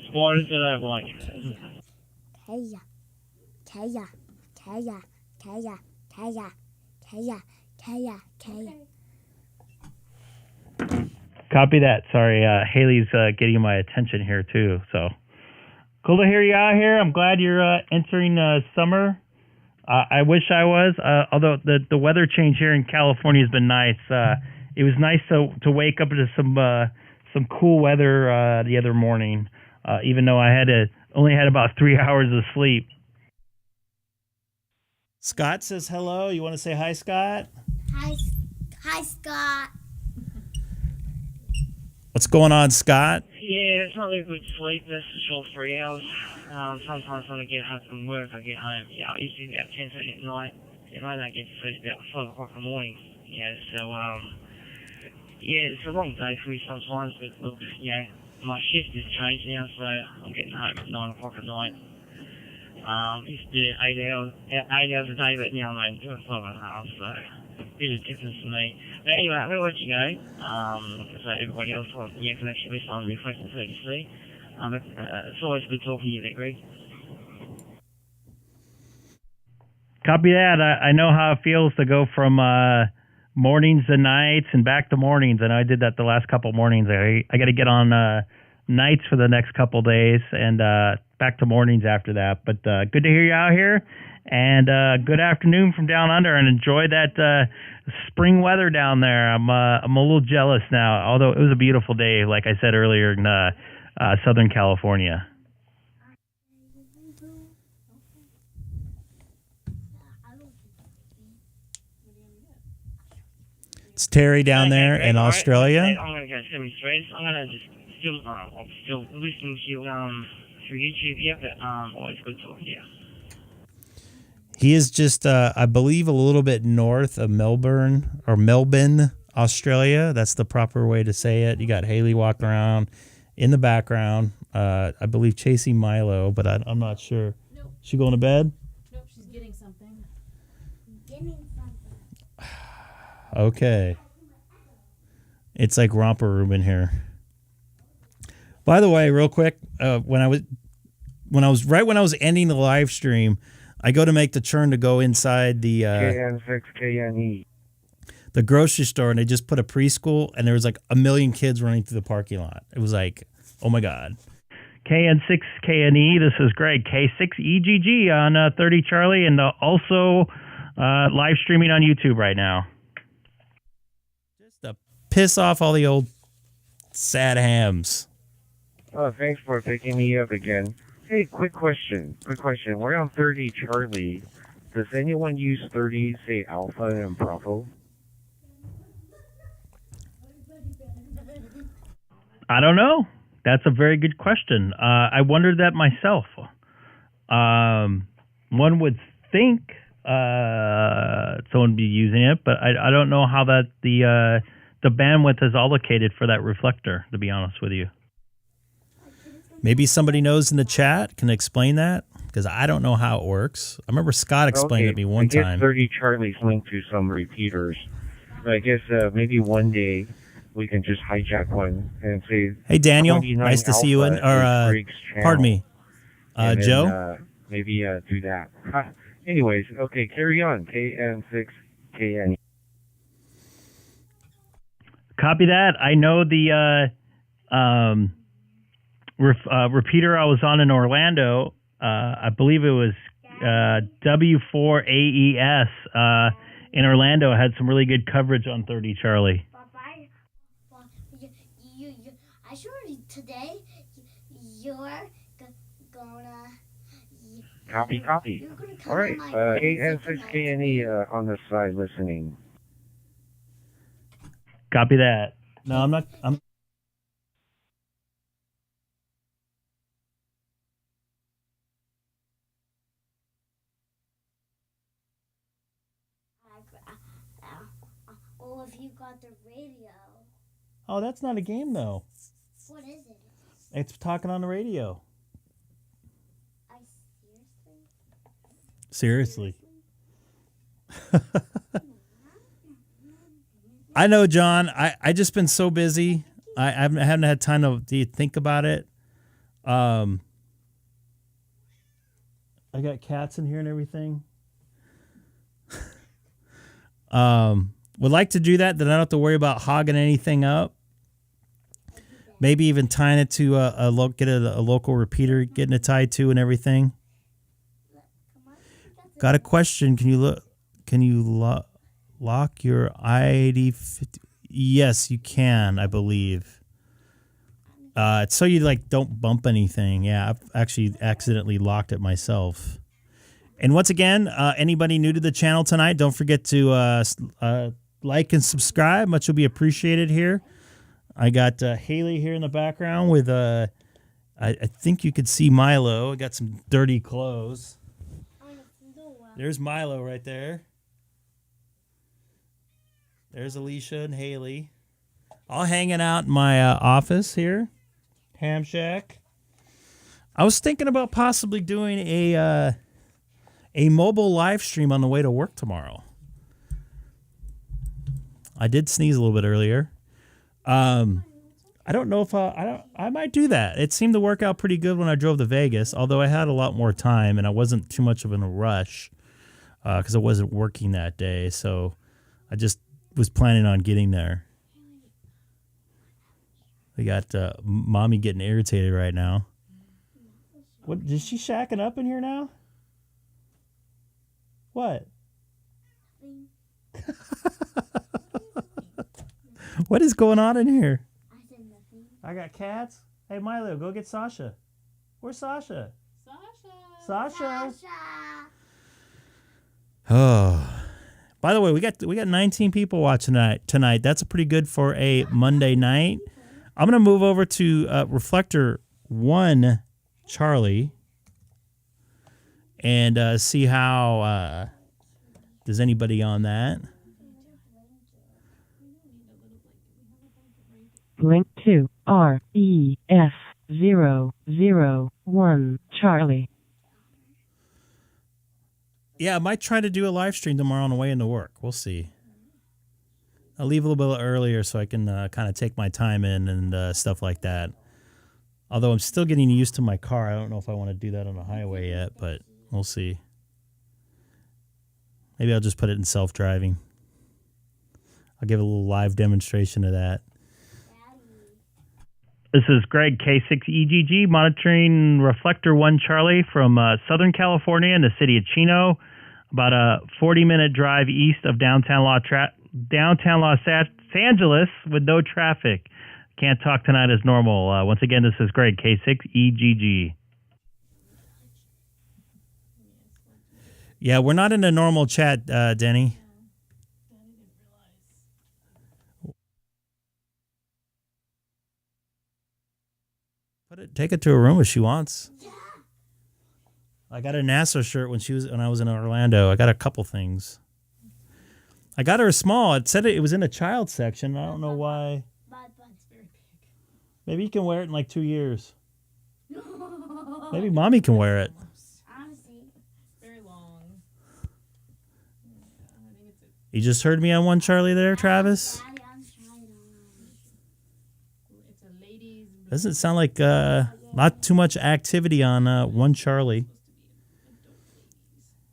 Spiders that I don't like. Kaya, Kaya, Kaya, Kaya, Kaya, Kaya, Kaya, Kaya. Copy that. Sorry, Haley's getting my attention here too. So cool to hear you out here. I'm glad you're entering summer. I wish I was, although the weather change here in California has been nice. It was nice to wake up to some cool weather the other morning, even though I only had about 3 hours of sleep. Scott says hello. You want to say hi, Scott? Hi, Scott. What's going on, Scott? Yeah, it's not a good sleep. That's for sure. 3 hours. Sometimes when I get home from work, I get home. Yeah, it's usually about 10:30 at night, and I don't get to sleep about 5 o'clock in the morning. Yeah, so yeah, it's a long day for me sometimes. But look, my shift has changed now, so I'm getting home at 9 o'clock at night. Used to do 8 hours a day, but now I'm doing 5.5. So bit of difference for me. But anyway, I'm going to let you go. So everybody else can actually listen on Reflector 30C. It's always good talking to you there, Greg. Copy that. I know how it feels to go from mornings to nights and back to mornings. And I did that the last couple mornings. I got to get on nights for the next couple days and back to mornings after that. But good to hear you out here. And good afternoon from down under, and enjoy that spring weather down there. I'm a little jealous now, although it was a beautiful day, like I said earlier, in Southern California. It's Terry down there in Australia. I'm going to go 73. I'm going to just still listening to you through YouTube. Yeah, but always good talking to you. He is just, I believe, a little bit north of Melbourne, Australia. That's the proper way to say it. You got Haley walking around in the background. I believe chasing Milo, but I'm not sure. Nope. She going to bed? Nope, she's getting something. Okay. It's like romper room in here. By the way, real quick, when I was ending the live stream, I go to make the turn to go inside the KN6KNE. the grocery store, and they just put a preschool, and there was like a million kids running through the parking lot. It was like, oh my God. KN6KNE, this is Greg, K6EGG on 30 Charlie, and also live streaming on YouTube right now. Just to piss off all the old sad hams. Oh, thanks for picking me up again. Hey, quick question. We're on 30 Charlie. Does anyone use 30, say Alpha and Bravo? I don't know. That's a very good question. I wondered that myself. One would think someone would be using it, but I don't know how that the bandwidth is allocated for that reflector, to be honest with you. Maybe somebody knows in the chat can explain that, because I don't know how it works. I remember Scott explained it to me one time. I guess 30 Charlie's linked to some repeaters. I guess maybe one day we can just hijack one and say, hey, Daniel, nice to see you in. Or, pardon me, Joe? Maybe do that. Anyways, okay, carry on. KN6KN. Copy that. I know the repeater I was on in Orlando. I believe it was W4AES in Orlando had some really good coverage on 30 Charlie. I sure today you're gonna. Copy. All right, KN6KNE on the side listening. Copy that. No, I'm not. about the radio. Oh, that's not a game though. What is it? It's talking on the radio. Seriously. I know, John. I just been so busy. I haven't had time to think about it. I got cats in here and everything. Would like to do that. Then I don't have to worry about hogging anything up. Maybe even tying it to a local repeater, getting it tied to and everything. Got a question. Can you lock your ID? Yes, you can. I believe. It's so you don't bump anything. Yeah, I've actually accidentally locked it myself. And once again, anybody new to the channel tonight, don't forget to like and subscribe. Much will be appreciated here. I got Haley here in the background with I think you could see Milo. I got some dirty clothes. There's Milo right there. There's Alicia and Haley. All hanging out in my office here. Ham Shack. I was thinking about possibly doing a mobile live stream on the way to work tomorrow. I did sneeze a little bit earlier. I don't know if I might do that. It seemed to work out pretty good when I drove to Vegas, although I had a lot more time and I wasn't too much of in a rush because I wasn't working that day. So I just was planning on getting there. We got mommy getting irritated right now. What is she shacking up in here now? What? What is going on in here? I got cats. Hey Milo, go get Sasha. Where's Sasha? Sasha. Oh. By the way, we got 19 people watching tonight. That's pretty good for a Monday night. I'm gonna move over to Reflector 1 Charlie and see how does anybody on that. Link to REF001 Charlie. Yeah, I might try to do a live stream tomorrow on the way into work. We'll see. I'll leave a little bit earlier so I can kind of take my time in and stuff like that. Although I'm still getting used to my car. I don't know if I want to do that on the highway yet, but we'll see. Maybe I'll just put it in self-driving. I'll give a little live demonstration of that. This is Greg, K6EGG, monitoring Reflector 1 Charlie from Southern California in the city of Chino, about a 40-minute drive east of downtown Los Angeles with no traffic. Can't talk tonight as normal. Once again, this is Greg, K6EGG. Yeah, we're not in a normal chat, Denny. Take it to her room if she wants. I got a NASA shirt when I was in Orlando. I got a couple things. I got her a small. It said it was in the child section. I don't know why. Maybe you can wear it in like 2 years. Maybe mommy can wear it. Very long. You just heard me on 1 Charlie there, Travis? Doesn't sound like not too much activity on 1 Charlie.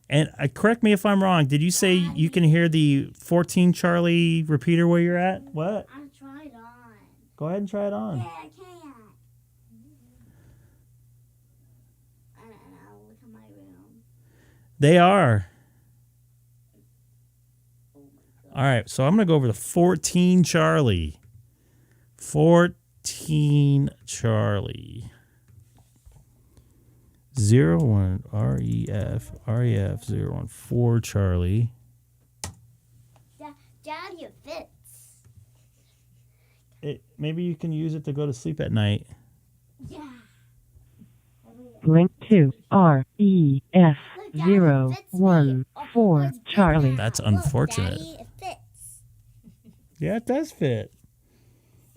And correct me if I'm wrong. Did you say you can hear the 14 Charlie repeater where you're at? What? I tried on. Go ahead and try it on. Yeah, I can't. I don't know. Look at my room. They are. All right, so I'm going to go over to 14 Charlie. 14 Charlie. 01 REF 014 Charlie. Daddy, it fits. Maybe you can use it to go to sleep at night. Yeah. Link to REF014 Charlie. That's unfortunate. Daddy, it fits. Yeah, it does fit.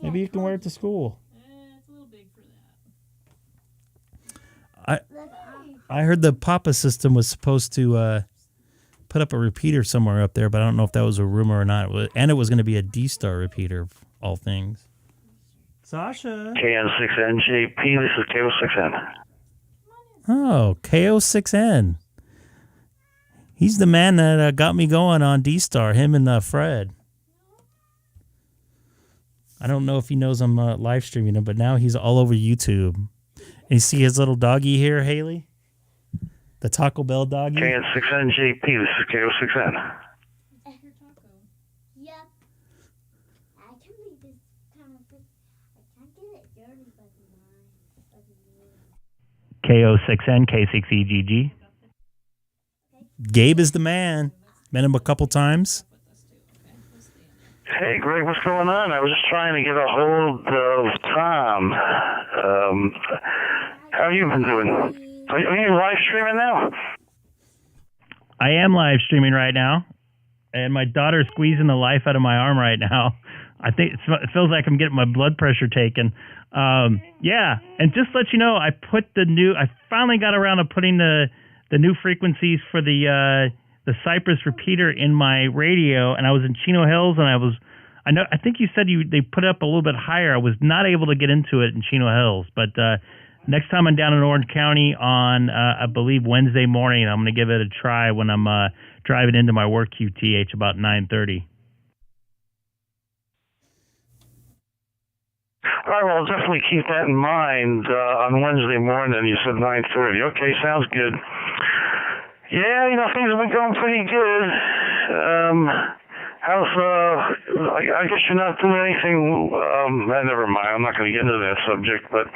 Maybe you can wear it to school. It's a little big for that. I heard the Papa system was supposed to put up a repeater somewhere up there, but I don't know if that was a rumor or not. And it was going to be a DStar repeater, of all things. Sasha. KN6NJP, this is K6N. Oh, KO6N. He's the man that got me going on DStar, him and Fred. I don't know if he knows I'm live streaming him, but now he's all over YouTube. And you see his little doggy here, Haley? The Taco Bell doggy? KN6NJP, this is KO6N. Yep. I can make this kind of I can't get it dirty, but K6N, K6EGG. Gabe is the man. Met him a couple times. Hey, Greg, what's going on? I was just trying to get a hold of Tom. How have you been doing? Are you live streaming now? I am live streaming right now, and my daughter's squeezing the life out of my arm right now. I think it feels like I'm getting my blood pressure taken. Yeah, and just to let you know, I finally got around to putting the new frequencies for the Cypress repeater in my radio, and I was in Chino Hills, and I think you said they put it up a little bit higher. I was not able to get into it in Chino Hills, but next time I'm down in Orange County on, I believe, Wednesday morning, I'm going to give it a try when I'm driving into my work QTH about 9:30. All right, well, I'll definitely keep that in mind on Wednesday morning. You said 9:30. Okay, sounds good. Yeah, things have been going pretty good. I guess you're not doing anything, never mind, I'm not going to get into that subject, but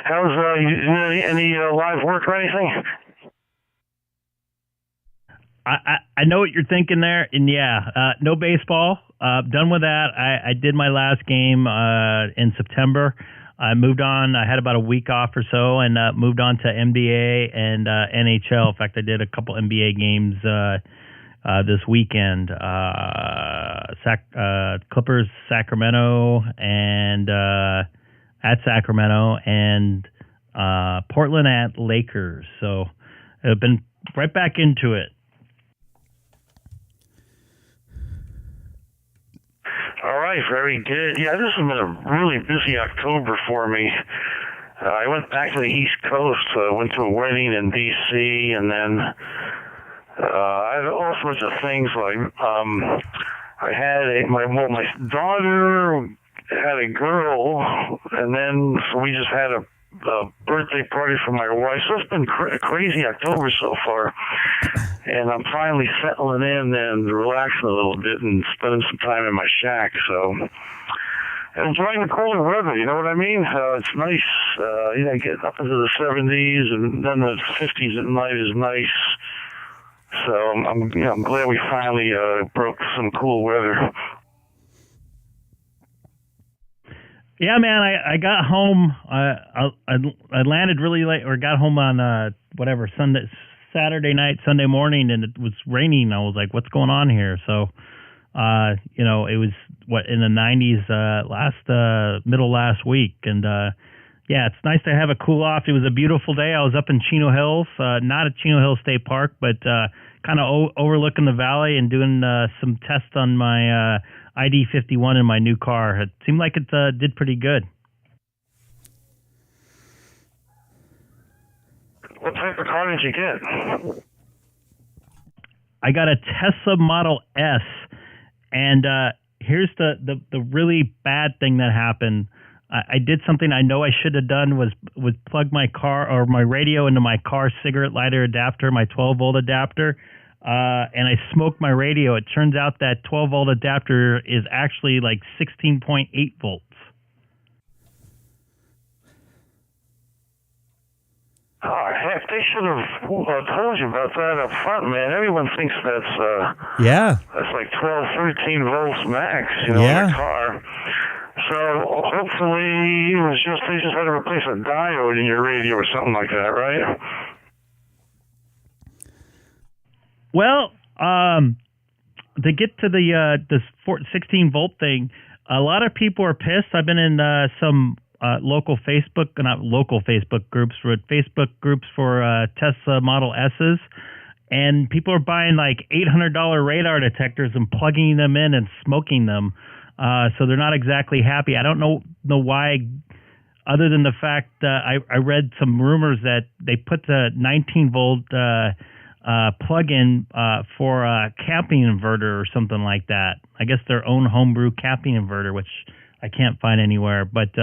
how's, you doing any live work or anything? I know what you're thinking there, and yeah, no baseball. Done with that. I did my last game in September. I moved on. I had about a week off or so, and moved on to NBA and NHL. In fact, I did a couple NBA games this weekend. Clippers, Sacramento, and at Sacramento, and Portland at Lakers. So I've been right back into it. All right, very good. Yeah, this has been a really busy October for me. I went back to the East Coast, went to a wedding in D.C., and then I had all sorts of things. Like I had my daughter had a girl, and then so we just had a birthday party for my wife. So it's been a crazy October so far. And I'm finally settling in and relaxing a little bit and spending some time in my shack. So enjoying the colder weather, you know what I mean? It's nice. Get up into the 70s and then the 50s at night is nice. So I'm glad we finally broke some cool weather. Yeah, man, I got home. I landed really late, or got home on Saturday night, Sunday morning, and it was raining. I was like, "What's going on here?" So, it was in the 90s middle last week, and yeah, it's nice to have a cool off. It was a beautiful day. I was up in Chino Hills, not at Chino Hills State Park, but kind of overlooking the valley and doing some tests on my ID51 in my new car. It seemed like it did pretty good. What type of car did you get? I got a Tesla Model S, and here's the really bad thing that happened. I did something I know I should have done was plug my car or my radio into my car cigarette lighter adapter, my 12-volt adapter, and I smoked my radio. It turns out that 12-volt adapter is actually like 16.8 volts. Oh, heck, they should have told you about that up front, man. Everyone thinks that's like 12, 13 volts max, in a car. So hopefully they just had to replace a diode in your radio or something like that, right? Well, to get to the 16 volt thing, a lot of people are pissed. I've been in some not local Facebook groups, but Facebook groups for Tesla Model S's, and people are buying like $800 radar detectors and plugging them in and smoking them. So they're not exactly happy. I don't know why, other than the fact I read some rumors that they put the 19 volt plug-in for a camping inverter or something like that. I guess their own homebrew camping inverter, which I can't find anywhere. But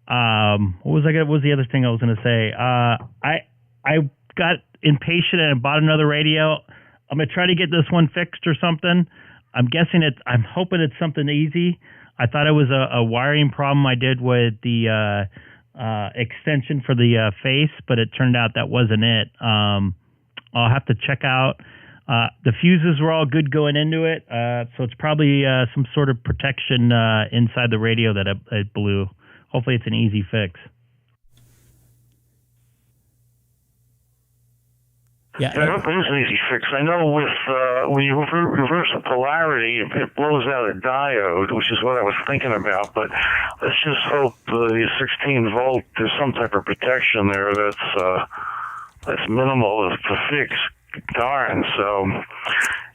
what was the other thing I was going to say? I got impatient and bought another radio. I'm going to try to get this one fixed or something. I'm hoping it's something easy. I thought it was a wiring problem I did with the extension for the face, but it turned out that wasn't it. I'll have to check out. The fuses were all good going into it, so it's probably some sort of protection inside the radio that it blew. Hopefully it's an easy fix. Yeah, I hope it is an easy fix. I know with when you reverse the polarity, it blows out a diode, which is what I was thinking about. But let's just hope the 16 volt, there's some type of protection there that's minimal to fix. Darn. So,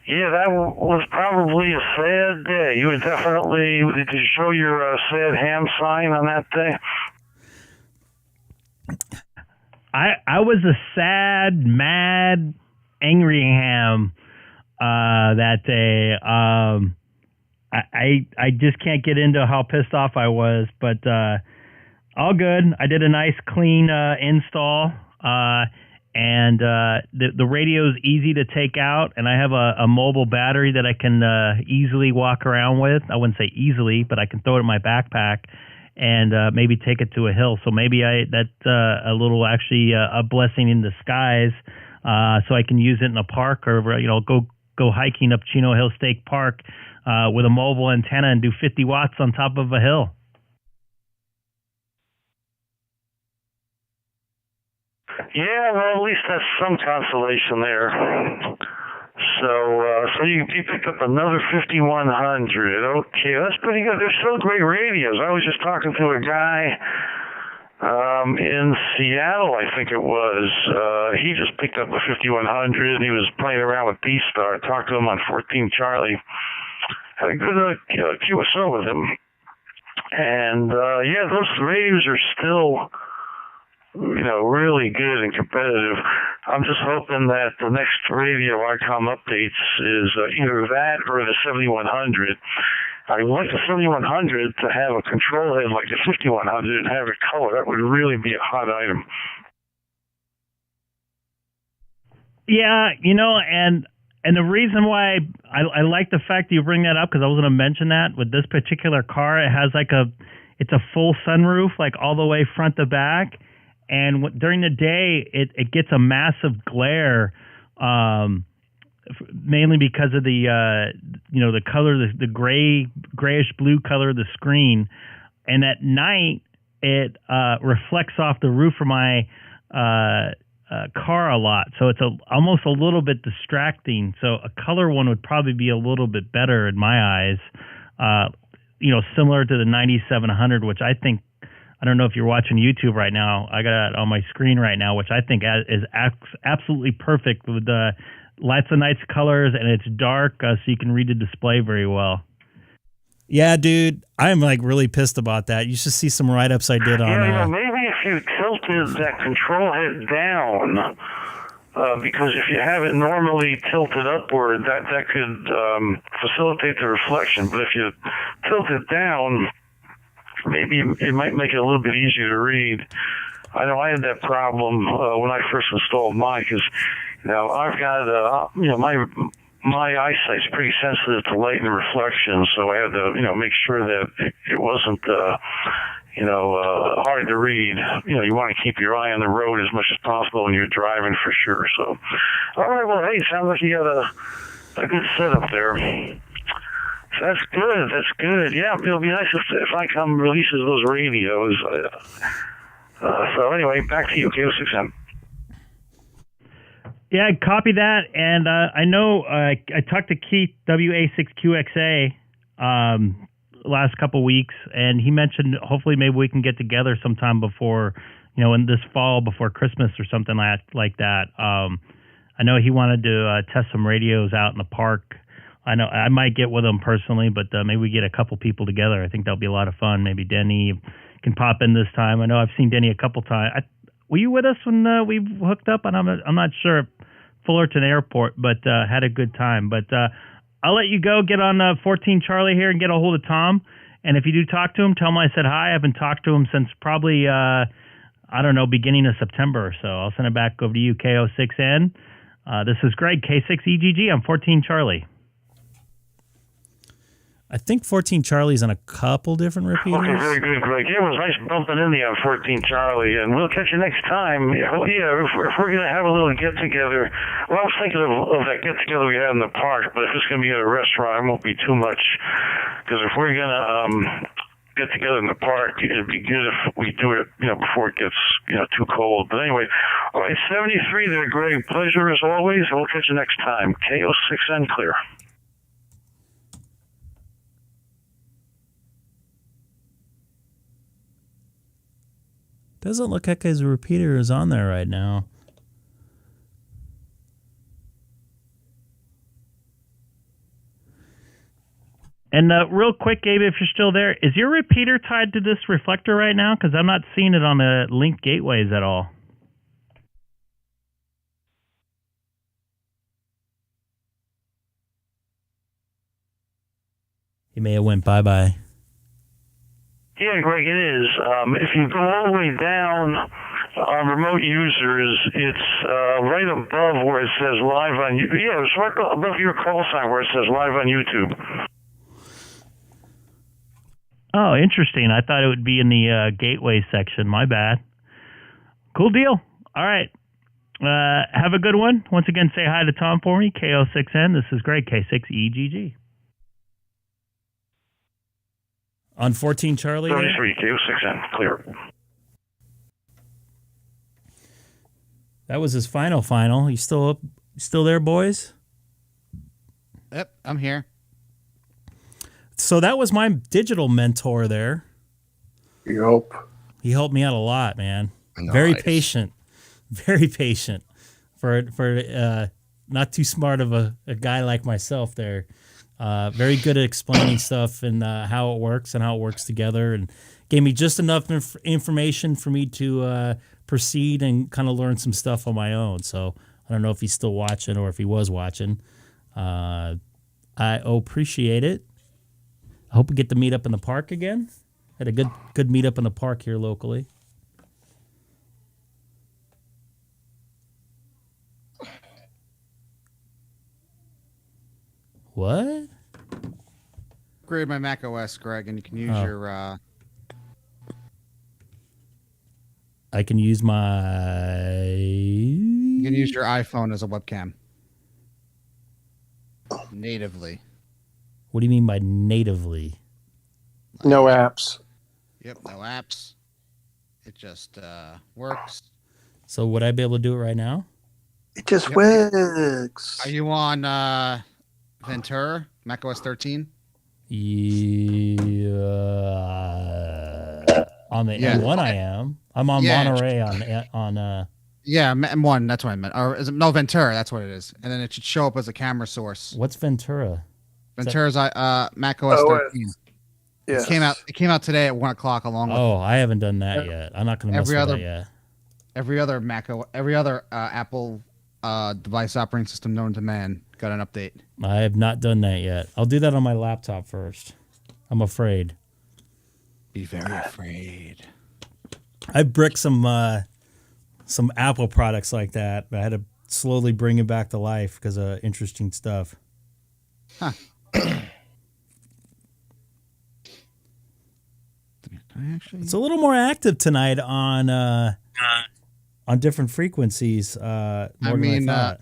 yeah, that was probably a sad day. You would definitely, did you show your sad ham sign on that day? I was a sad, mad, angry ham that day. I just can't get into how pissed off I was, but all good. I did a nice, clean install, and the radio is easy to take out, and I have a mobile battery that I can easily walk around with. I wouldn't say easily, but I can throw it in my backpack and maybe take it to a hill. So maybe that's a little actually a blessing in disguise. So I can use it in a park or go hiking up Chino Hill State Park with a mobile antenna and do 50 watts on top of a hill. Yeah, well, at least that's some consolation there. So you picked up another 5100. Okay, that's pretty good. They're still great radios. I was just talking to a guy in Seattle, I think it was. He just picked up a 5100. He was playing around with DStar. Talked to him on 14 Charlie. Had a good QSO with him. And yeah, those radios are still, really good and competitive. I'm just hoping that the next radio Icom updates is either that or the 7100. I would like the 7100 to have a control head like the 5100 and have it color. That would really be a hot item. Yeah, and the reason why I like the fact that you bring that up, because I was going to mention that with this particular car, it has it's a full sunroof, like all the way front to back. And during the day, it gets a massive glare, mainly because of the the color, the grayish blue color of the screen. And at night, it reflects off the roof of my car a lot, so it's almost a little bit distracting. So a color one would probably be a little bit better in my eyes. Similar to the 9700, which I think. I don't know if you're watching YouTube right now. I got it on my screen right now, which I think is absolutely perfect with lots of nice colors, and it's dark, so you can read the display very well. Yeah, dude, I'm really pissed about that. You should see some write-ups I did on. Yeah, maybe if you tilted that control head down, because if you have it normally tilted upward, that could facilitate the reflection. But if you tilt it down, maybe it might make it a little bit easier to read. I know I had that problem when I first installed mine, because I've got my eyesight's pretty sensitive to light and reflection, so I had to make sure that it wasn't hard to read. You want to keep your eye on the road as much as possible when you're driving, for sure. So, all right, well, hey, sounds like you got a good setup there. That's good. That's good. Yeah, it'll be nice if Icom releases those radios. So anyway, back to you, K6EGG. Yeah, copy that. And I know I talked to Keith, WA6QXA, last couple weeks, and he mentioned hopefully maybe we can get together sometime before, in this fall before Christmas or something like that. I know he wanted to test some radios out in the park. I know I might get with him personally, but maybe we get a couple people together. I think that'll be a lot of fun. Maybe Denny can pop in this time. I know I've seen Denny a couple times. Were you with us when we hooked up? And I'm not sure at Fullerton Airport, but had a good time. But I'll let you go. Get on 14 Charlie here and get a hold of Tom. And if you do talk to him, tell him I said hi. I haven't talked to him since probably beginning of September or so. I'll send it back over to you, K6EGG. This is Greg, K6EGG. I'm 14 Charlie. I think 14 Charlie's on a couple different repeaters. Okay, very good, Greg. Yeah, it was nice bumping into you on 14 Charlie, and we'll catch you next time. Yeah, if we're going to have a little get-together, well, I was thinking of that get-together we had in the park, but if it's going to be at a restaurant, it won't be too much, because if we're going to get together in the park, it'd be good if we do it, before it gets, too cold. But anyway, all right, 73 there, Greg. Pleasure as always. We'll catch you next time. K6EGG clear. Doesn't look like his repeater is on there right now. And real quick, Gabe, if you're still there, is your repeater tied to this reflector right now? Because I'm not seeing it on the link gateways at all. He may have went bye-bye. Yeah, Greg, it is. If you go all the way down on remote users, it's right above where it says live on YouTube. Yeah, it's right above your call sign where it says live on YouTube. Oh, interesting. I thought it would be in the gateway section. My bad. Cool deal. All right. Have a good one. Once again, say hi to Tom for me, K6EGG. This is Greg, K6EGG. On 14 Charlie? 33, K6EGG, clear. That was his final. You still there, boys? Yep, I'm here. So that was my digital mentor there. Yep. He helped me out a lot, man. Nice. Very patient for not too smart of a guy like myself there. Very good at explaining stuff and how it works and how it works together, and gave me just enough information for me to proceed and kind of learn some stuff on my own. So I don't know if he's still watching or if he was watching. I appreciate it. I hope we get to meet up in the park again. Had a good meetup in the park here locally. What? Upgrade my Mac OS, Greg, and you can use your. I can use my. You can use your iPhone as a webcam. Natively. What do you mean by natively? No apps. Yep, no apps. It just works. So would I be able to do it right now? It just works. Are you on Ventura, Mac OS 13? Yeah. On the M1 I am. I'm on Monterey on Yeah, M1, that's what I meant. Or is it, no, Ventura, that's what it is. And then it should show up as a camera source. What's Ventura? Ventura's Mac OS 13. Yes. It came out today at 1 o'clock along with I haven't done that yet. I'm not going to mess with that yet. Every other Apple device operating system known to man got an update. I have not done that yet. I'll do that on my laptop first. I'm afraid. Be very afraid. I bricked some Apple products like that, but I had to slowly bring it back to life because of interesting stuff. Huh. It's a little more active tonight on different frequencies. More than I thought.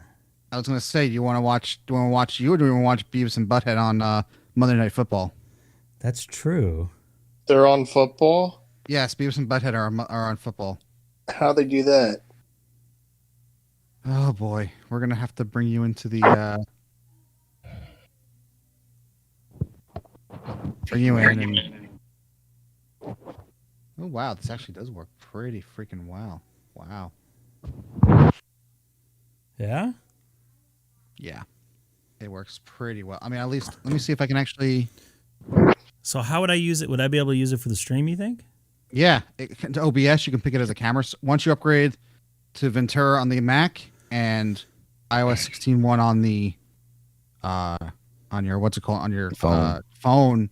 I was going to say, do you want to watch you, or do you want to watch Beavis and Butthead on Monday Night Football? That's true. They're on football? Yes, Beavis and Butthead are on football. How they do that? Oh boy, we're gonna have to bring you into the. Bring you in and. Oh wow, this actually does work pretty freaking well. Wow. Yeah. Yeah, it works pretty well. I mean, at least let me see if I can actually. So how would I use it? Would I be able to use it for the stream, you think? Yeah, to OBS, you can pick it as a camera. Once you upgrade to Ventura on the Mac and iOS 16.1 on the on your what's it called on your phone,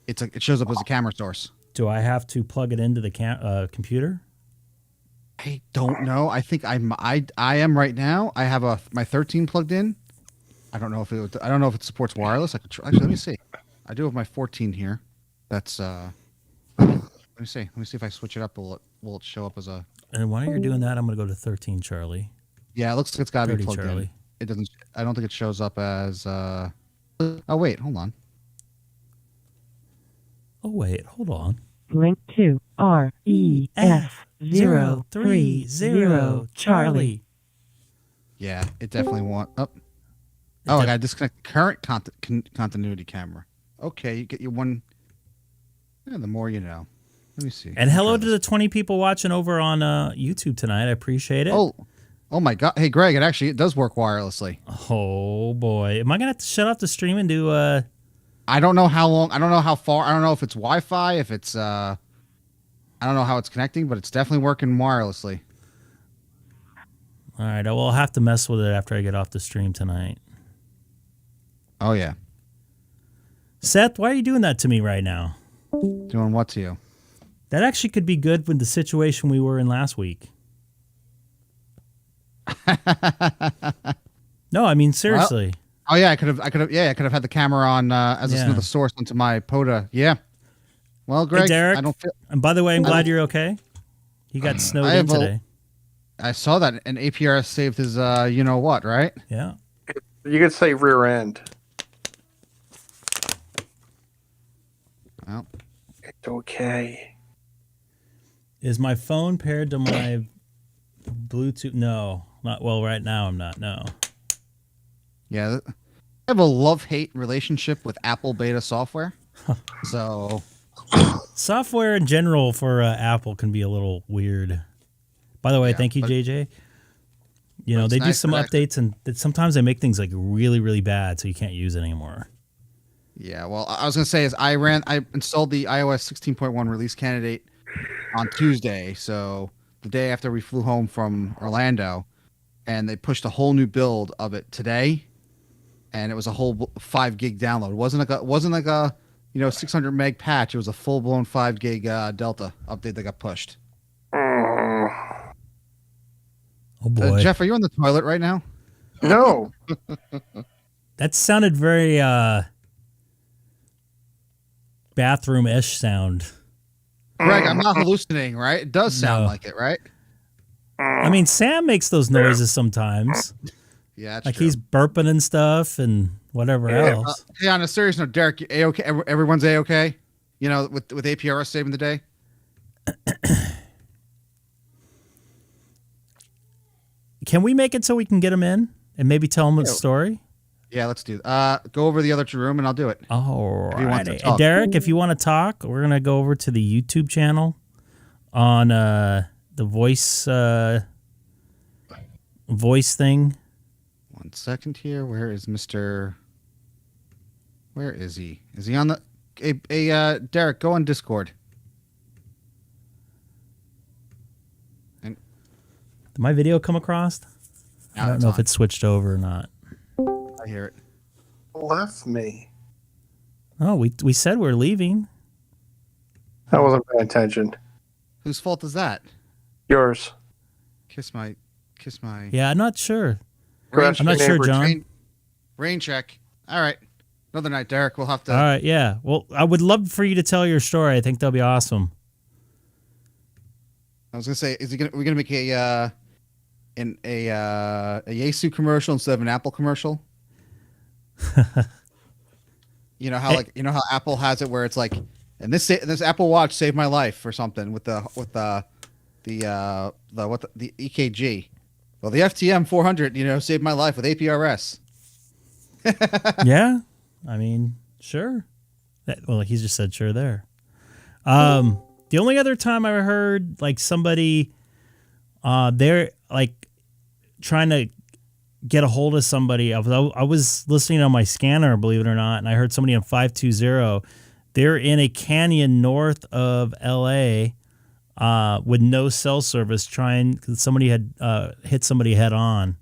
it shows up as a camera source. Do I have to plug it into the computer? I don't know. I think I am right now. I have my 13 plugged in. I don't know if it supports wireless. I could actually let me see. I do have my 14 here. That's let me see. Let me see if I switch it up. Will it show up as a? And while you're doing that, I'm going to go to 13, Charlie. Yeah, it looks like it's got to be plugged Charlie. in. It doesn't. I don't think it shows up as. Oh wait, hold on. Oh wait, hold on. Link to REF030 Charlie. Yeah, it definitely won't. Oh, I got to disconnect the current continuity camera. Okay, you get your one. Yeah, the more you know. Let me see. And hello to the 20 people watching over on YouTube tonight. I appreciate it. Oh my God! Hey, Greg, it does work wirelessly. Oh boy, am I gonna have to shut off the stream and do? I don't know how long. I don't know how far. I don't know if it's Wi-Fi. If it's I don't know how it's connecting, but it's definitely working wirelessly. All right, I will have to mess with it after I get off the stream tonight. Oh yeah. Seth, why are you doing that to me right now? Doing what to you? That actually could be good with the situation we were in last week. No, I mean seriously. Well, oh yeah, I could have had the camera on as another source onto my POTA. Yeah. Well, Greg, hey, Derek, I don't feel. And by the way, I'm glad you're okay. He got snowed in today. I saw that, and APRS saved his you know what, right? Yeah. You could say rear end. Well, it's okay. Is my phone paired to my Bluetooth? No, not well. Right now, I'm not. No. Yeah, I have a love-hate relationship with Apple beta software. So, software in general for Apple can be a little weird. By the way, thank you, JJ. You know, they do some updates, and sometimes they make things like really, really bad, so you can't use it anymore. Yeah, well, I was gonna say I installed the iOS 16.1 release candidate on Tuesday, so the day after we flew home from Orlando, and they pushed a whole new build of it today, and it was a whole 5 gig download. It wasn't like a 600 meg patch. It was a full blown 5 gig Delta update that got pushed. Oh boy, Jeff, are you on the toilet right now? No. That sounded very bathroom-ish sound. Greg, I'm not hallucinating, right? It does sound like it, right? I mean, Sam makes those noises sometimes. Yeah, that's like true. he's burping and stuff and whatever else. Hey, on a serious note, Derek, A-okay? Everyone's A-okay? You know, with APRS saving the day? Can we make it so we can get him in and maybe tell him a story? Yeah, let's do that. Go over to the other room and I'll do it. All right. Derek, if you want to talk, we're going to go over to the YouTube channel on the voice thing. 1 second here. Where is Mr. Where is he? Is he on the... Hey, Derek, go on Discord. Did my video come across? I don't know if it's switched over or not. I hear it. Left me. Oh, we said we're leaving. I wasn't paying attention. Whose fault is that? Yours. Kiss my... Yeah, I'm not sure. I'm not sure, John. Rain check. All right. Another night, Derek. We'll have to... All right, yeah. Well, I would love for you to tell your story. I think that'll be awesome. I was gonna say, we're gonna make a Yaesu commercial instead of an Apple commercial? You know how how Apple has it where it's like, and this Apple Watch saved my life or something with the EKG. Well, the FTM 400, saved my life with APRS. Yeah, I mean, sure. Well, he just said sure there. The only other time I heard like somebody, they're like trying to get a hold of somebody. I was listening on my scanner, believe it or not, and I heard somebody on 520. They're in a canyon north of LA with no cell service. Somebody had hit somebody head on,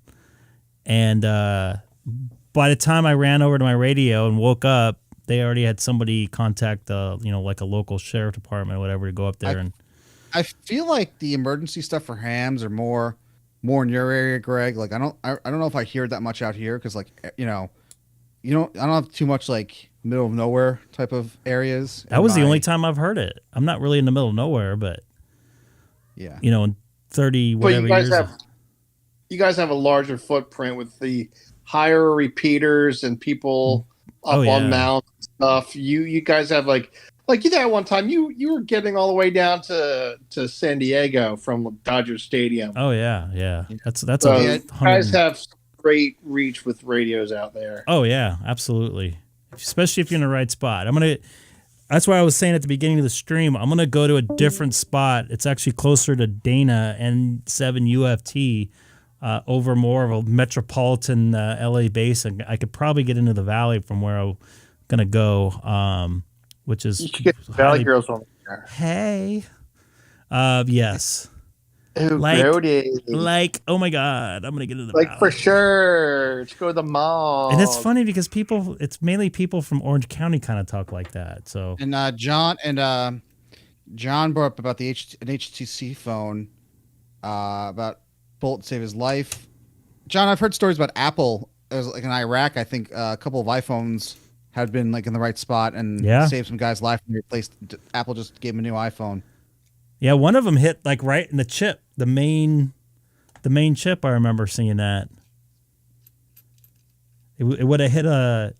and by the time I ran over to my radio and woke up, they already had somebody contact like a local sheriff department or whatever to go up there. I feel like the emergency stuff for hams are more in your area, Greg. Like I don't know if I hear it that much out here because I don't have too much like middle of nowhere type of areas. That was the only time I've heard it. I'm not really in the middle of nowhere, but yeah, in 30 whatever years. You guys have a larger footprint with the higher repeaters and people up on mounts and stuff. You guys have like you there at one time. You were getting all the way down to San Diego from Dodger Stadium. Oh yeah. That's so you guys have great reach with radios out there. Oh yeah, absolutely. Especially if you're in the right spot. That's why I was saying at the beginning of the stream, I'm gonna go to a different spot. It's actually closer to Dana and 7 UFT. Over more of a metropolitan LA base, and I could probably get into the valley from where I'm gonna go, which is you should get Valley Girls on there. Hey, yes. Oh, like, oh my God, I'm gonna get into the valley. For sure. Let's go to the mall. And it's funny because it's mainly people from Orange County kind of talk like that. So and John brought up about an HTC phone, about bullet save his life. John, I've heard stories about Apple. Like in Iraq, I think a couple of iPhones had been like in the right spot and saved some guy's life and replaced. Apple just gave him a new iPhone. Yeah, one of them hit like right in the chip, the main chip. I remember seeing that. It would have hit an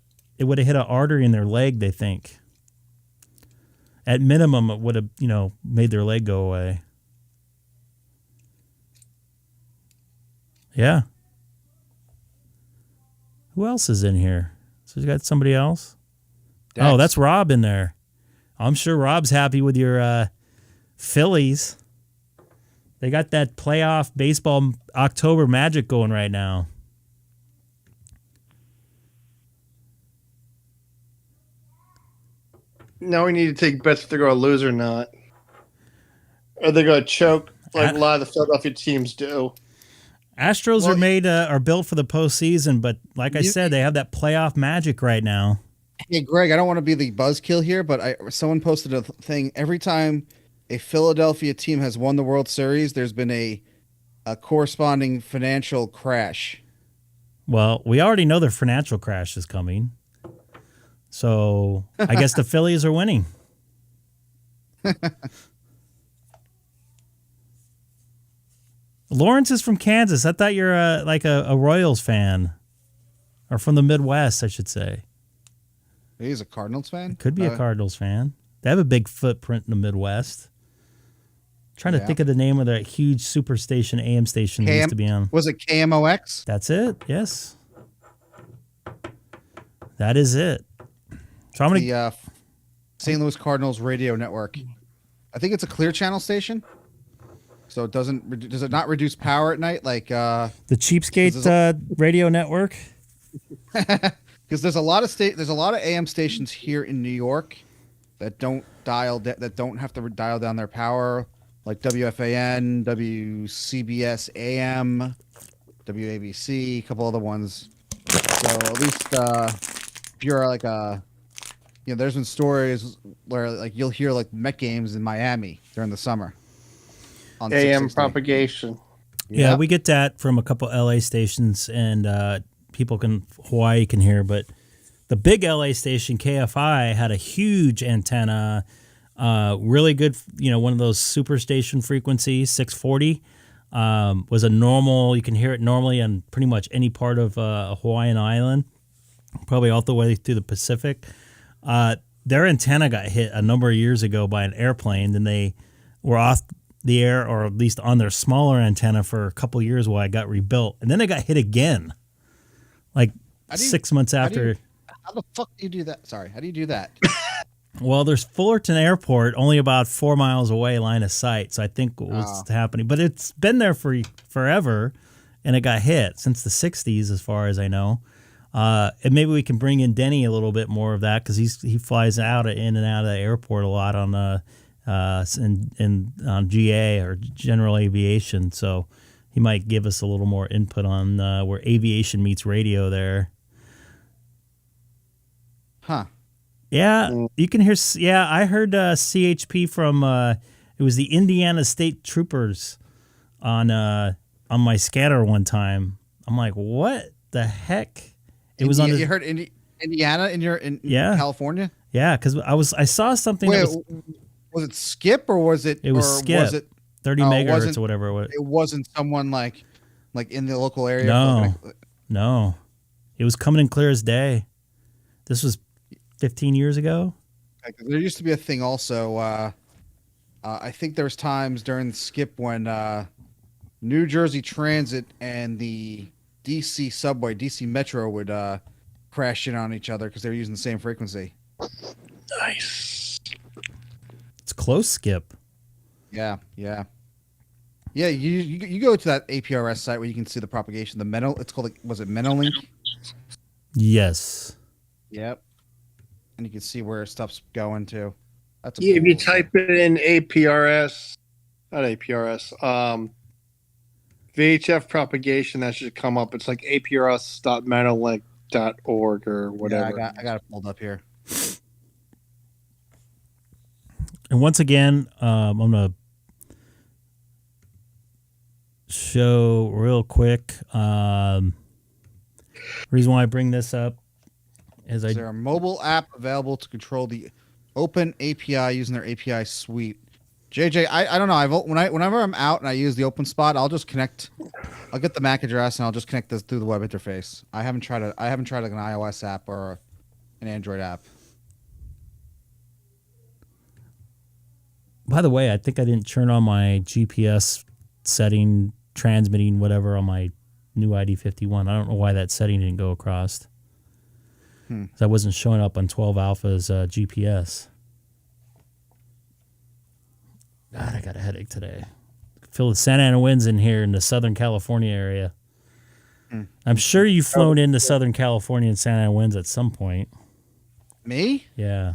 artery in their leg. They think. At minimum, it would have made their leg go away. Yeah. Who else is in here? So you got somebody else? Dex. Oh, that's Rob in there. I'm sure Rob's happy with your Phillies. They got that playoff baseball October magic going right now. Now we need to take bets if they're going to lose or not. Are they going to choke like a lot of the Philadelphia teams do? Astros are built for the postseason, but like I said, they have that playoff magic right now. Hey, Greg, I don't want to be the buzzkill here, but someone posted a thing. Every time a Philadelphia team has won the World Series, there's been a corresponding financial crash. Well, we already know the financial crash is coming. So I guess the Phillies are winning. Lawrence is from Kansas. I thought you're a Royals fan. Or from the Midwest, I should say. He's a Cardinals fan? Could be a Cardinals fan. They have a big footprint in the Midwest. Trying to think of the name of that huge superstation, AM station they used to be on. Was it KMOX? That's it, yes. That is it. So I'm going to... St. Louis Cardinals radio network. I think it's a clear channel station. So does it not reduce power at night? Like the cheapskate radio network? Because there's a lot of AM stations here in New York that don't have to dial down their power, like WFAN, WCBS AM, WABC, a couple other ones. So at least if you're like there's been stories where like you'll hear like Met games in Miami during the summer. On AM propagation. Yeah, we get that from a couple LA stations, and Hawaii can hear, but the big LA station, KFI, had a huge antenna, really good, one of those superstation frequencies, 640, was a normal, you can hear it normally on pretty much any part of a Hawaiian island, probably all the way through the Pacific. Their antenna got hit a number of years ago by an airplane, and they were off the air, or at least on their smaller antenna for a couple years while I got rebuilt. And then I got hit again, like 6 months after. How the fuck do you do that? Sorry, how do you do that? Well, there's Fullerton Airport, only about 4 miles away, line of sight. So I think what's happening, but it's been there for forever, and it got hit since the 60s, as far as I know. And maybe we can bring in Denny a little bit more of that, because he flies in and out of the airport a lot on on GA, or general aviation. So he might give us a little more input on where aviation meets radio there. Huh. Yeah, you can hear. Yeah, I heard CHP from it was the Indiana State Troopers on my scanner one time. I'm like, what the heck? It was on. You heard Indiana in California? Yeah, because I saw something. Wait, was it Skip or was it? It was Skip. Was it 30 megahertz or whatever? It wasn't someone like in the local area. No, it was coming in clear as day. This was 15 years ago. There used to be a thing also. I think there was times during the Skip when New Jersey Transit and the DC subway, DC Metro would crash in on each other because they were using the same frequency. Nice. It's close, Skip. Yeah. You go to that APRS site where you can see the propagation. It's called, was it Menolink? Yes. Yep. And you can see where stuff's going to. That's if you type it in APRS, not APRS, VHF propagation, that should come up. It's like aprs.menolink.org or whatever. Yeah, I got it pulled up here. And once again, I'm going to show real quick. Reason why I bring this up is there a mobile app available to control the open API using their API suite? JJ, I don't know. Whenever I'm out and I use the open spot, I'll just connect. I'll get the MAC address and I'll just connect this through the web interface. I haven't tried like an iOS app or an Android app. By the way, I think I didn't turn on my GPS setting, transmitting whatever on my new ID51. I don't know why that setting didn't go across. That wasn't showing up on 12 Alpha's GPS. God, I got a headache today. Feel the Santa Ana winds in here in the Southern California area. I'm sure you've flown into Southern California and Santa Ana winds at some point. Me? Yeah.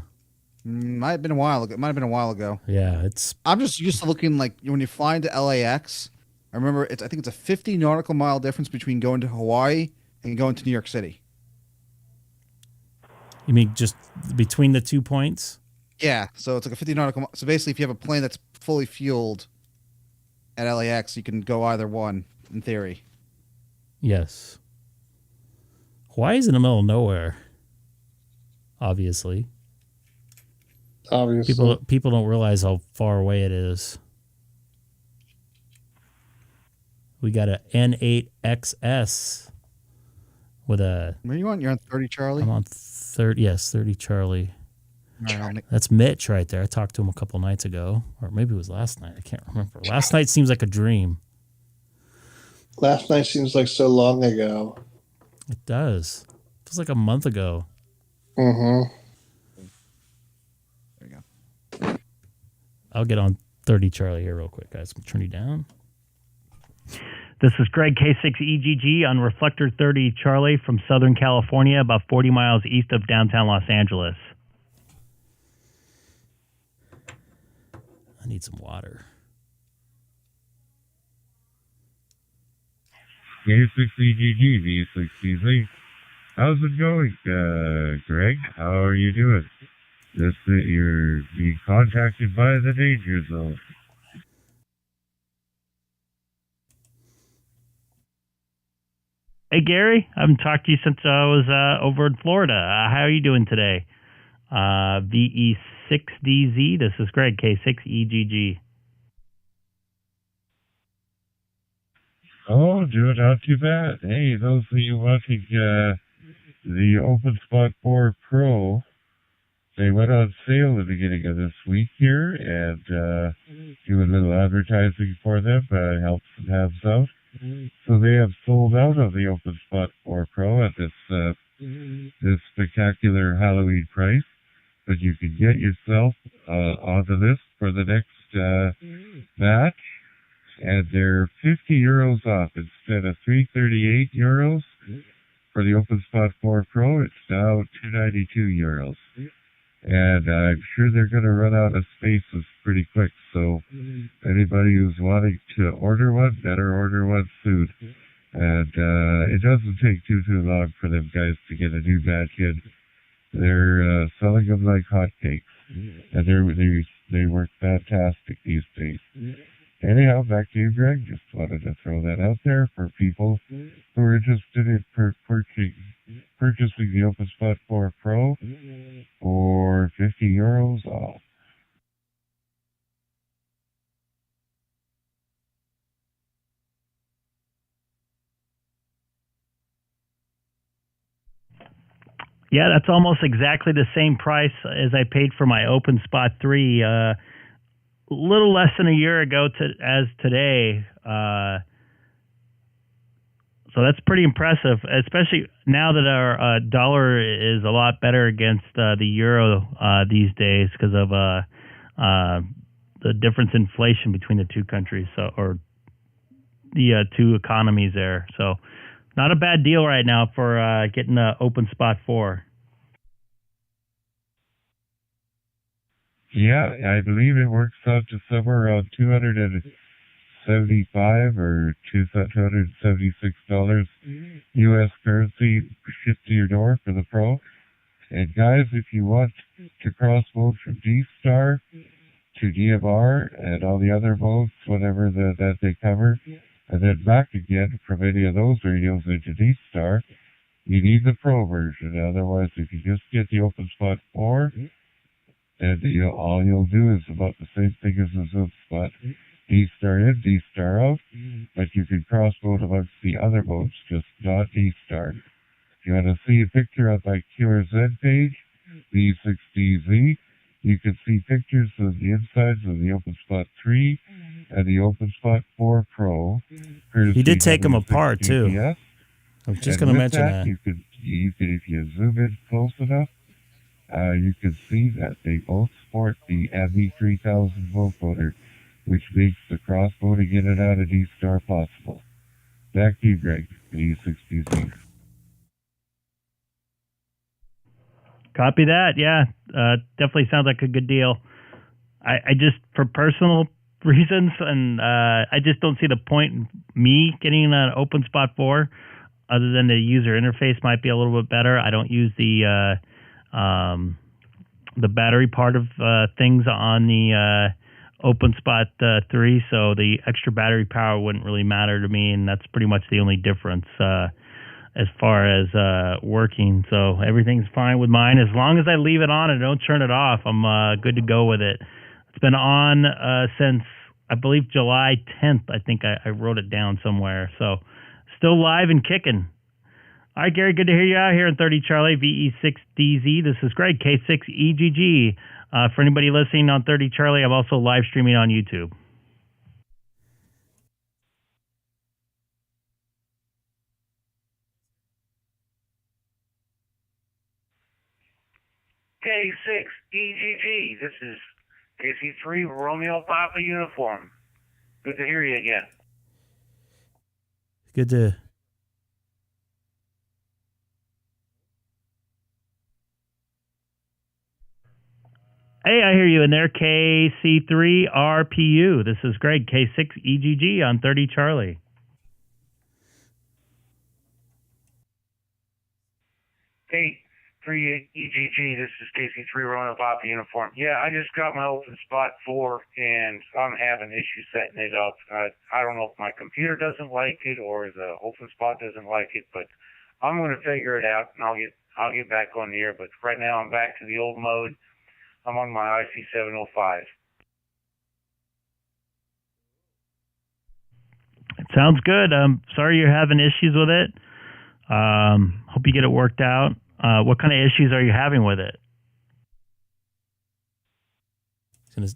Might have been a while ago. It might have been a while ago. Yeah, I'm just used to looking like when you fly into LAX. I remember I think it's a 50 nautical mile difference between going to Hawaii and going to New York City. You mean just between the 2 points? Yeah, so it's like a 50 nautical mile. So basically, if you have a plane that's fully fueled at LAX, you can go either one, in theory. Yes. Hawaii's in the middle of nowhere, obviously. People don't realize how far away it is. We got a N8XS with a... Where are you on? You're on 30 Charlie? I'm on 30. Yes, 30 Charlie. That's Mitch right there. I talked to him a couple nights ago. Or maybe it was last night. I can't remember. Last night seems like a dream. Last night seems like so long ago. It does. It feels like a month ago. Mm-hmm. There you go. I'll get on 30 Charlie here real quick, guys. I'm turning you down. This is Greg K6EGG on Reflector 30 Charlie from Southern California, about 40 miles east of downtown Los Angeles. I need some water. K6EGG, V6CZ. How's it going, Greg? How are you doing? Just that you're being contacted by the danger zone. Hey, Gary. I haven't talked to you since I was over in Florida. How are you doing today? VE6DZ. This is Greg, K6EGG. Oh, doing not too bad. Hey, those of you watching the OpenSpot 4 Pro, They went on sale at the beginning of this week here, and do a little advertising for them, help some hands out. So they have sold out of the OpenSpot 4 Pro at this spectacular Halloween price, but you can get yourself on the list for the next batch, and they're €50 off instead of €338 for the OpenSpot 4 Pro. It's now €292. And I'm sure they're going to run out of spaces pretty quick. So anybody who's wanting to order one, better order one soon. And it doesn't take too long for them guys to get a new batch in. They're selling them like hotcakes, and they work fantastic these days. Anyhow, back to you, Greg. Just wanted to throw that out there for people who are interested in purchasing the OpenSpot 4 Pro for €50 off. Yeah, that's almost exactly the same price as I paid for my OpenSpot 3 a little less than a year ago as today. So that's pretty impressive, especially now that our dollar is a lot better against the euro these days because of the difference in inflation between the two countries, or the two economies there. So not a bad deal right now for getting the OpenSpot 4. Yeah, I believe it works out to somewhere around $275 or $276 U.S. currency shipped to your door for the Pro. And guys, if you want to cross mode from DStar to DMR and all the other modes, whatever that they cover, and then back again from any of those radios into DStar, you need the Pro version. Otherwise, if you just get the OpenSpot 4, and all you'll do is about the same thing as the OpenSpot. DStar in, DStar out, but you can cross mode amongst the other modes, just not DStar. If you want to see a picture of my QRZ page, K6EGG, you can see pictures of the insides of the OpenSpot 3 and the OpenSpot 4 Pro. He did take them apart, too. GPS. I was just going to mention that. You can, if you zoom in close enough, you can see that they both sport the MV3000 vocoder, which makes the cross moding in and out of DStar possible. Back to you, Greg. K6EGG. Copy that. Yeah, definitely sounds like a good deal. I just, for personal reasons, and I just don't see the point in me getting an OpenSpot 4, other than the user interface might be a little bit better. I don't use the battery part of things on the OpenSpot 3, so the extra battery power wouldn't really matter to me, and that's pretty much the only difference as far as working. So everything's fine with mine. As long as I leave it on and don't turn it off, I'm good to go with it. It's been on since, I believe, July 10th. I think I wrote it down somewhere. So still live and kicking. All right, Gary, good to hear you out here in 30 Charlie, VE6DZ. This is Greg, K6EGG. For anybody listening on 30 Charlie, I'm also live streaming on YouTube. K6EGG. This is KC3 Romeo Papa uniform. Good to hear you again. Good to... Hey, I hear you in there, KC3RPU. This is Greg, K6EGG on 30 Charlie. K3EGG, this is KC3 Romeo Papa uniform. Yeah, I just got my OpenSpot 4, and I'm having issues setting it up. I don't know if my computer doesn't like it or the OpenSpot doesn't like it, but I'm going to figure it out, and I'll get back on the air. But right now I'm back to the old mode. I'm on my IC-705. It sounds good. I'm sorry you're having issues with it. Hope you get it worked out. What kind of issues are you having with it? It's gonna,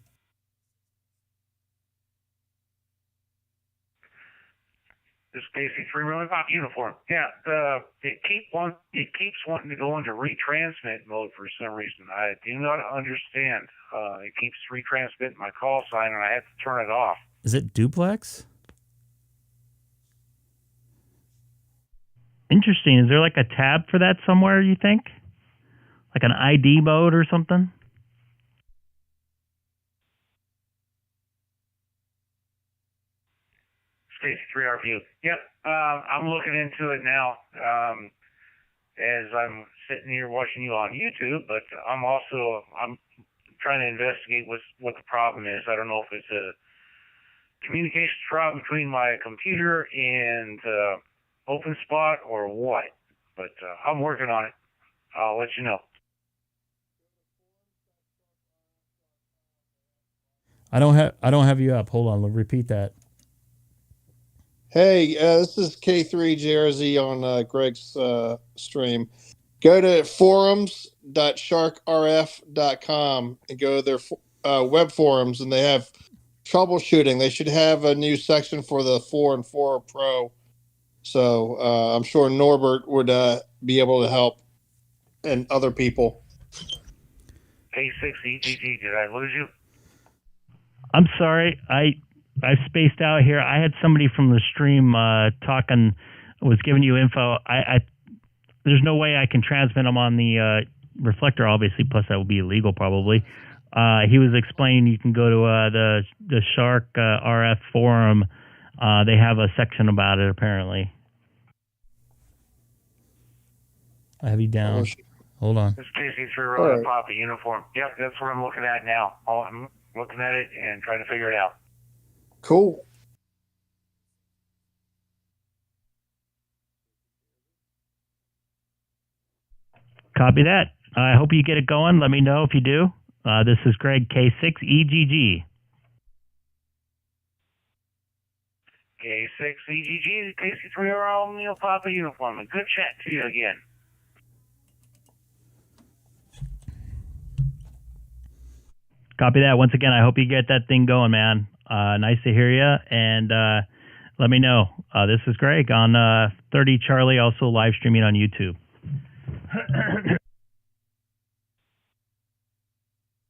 This KC3 really pop uniform. Yeah, it keeps wanting to go into retransmit mode for some reason. I do not understand. It keeps retransmitting my call sign, and I have to turn it off. is it duplex? Interesting. Is there like a tab for that somewhere, you think? Like an ID mode or something? Stacy 3RPU. Yep, I'm looking into it now as I'm sitting here watching you on YouTube, but I'm trying to investigate what the problem is. I don't know if it's a communications problem between my computer and OpenSpot or what, but I'm working on it. I'll let you know. I don't have you up. Hold on. Let me repeat that. Hey, this is K6EGG on Greg's stream. Go to forums.sharkrf.com and go to their web forums, and they have troubleshooting. They should have a new section for the 4 and 4 Pro. So I'm sure Norbert would be able to help, and other people. K6EGG, did I lose you? I'm sorry. I spaced out here. I had somebody from the stream talking, was giving you info. There's no way I can transmit them on the reflector, obviously, plus that would be illegal probably. He was explaining you can go to the Shark RF forum. They have a section about it, apparently. I have you down. Hold on. This KC3 Royal Papa uniform. Yep, that's what I'm looking at now. I'm looking at it and trying to figure it out. Cool. Copy that. I hope you get it going. Let me know if you do. This is Greg, K6EGG. K6EGG, KC3 Royal Papa uniform. A good chat to you again. Copy that. Once again, I hope you get that thing going, man. Nice to hear you, and let me know. This is Greg on 30 Charlie, also live streaming on YouTube.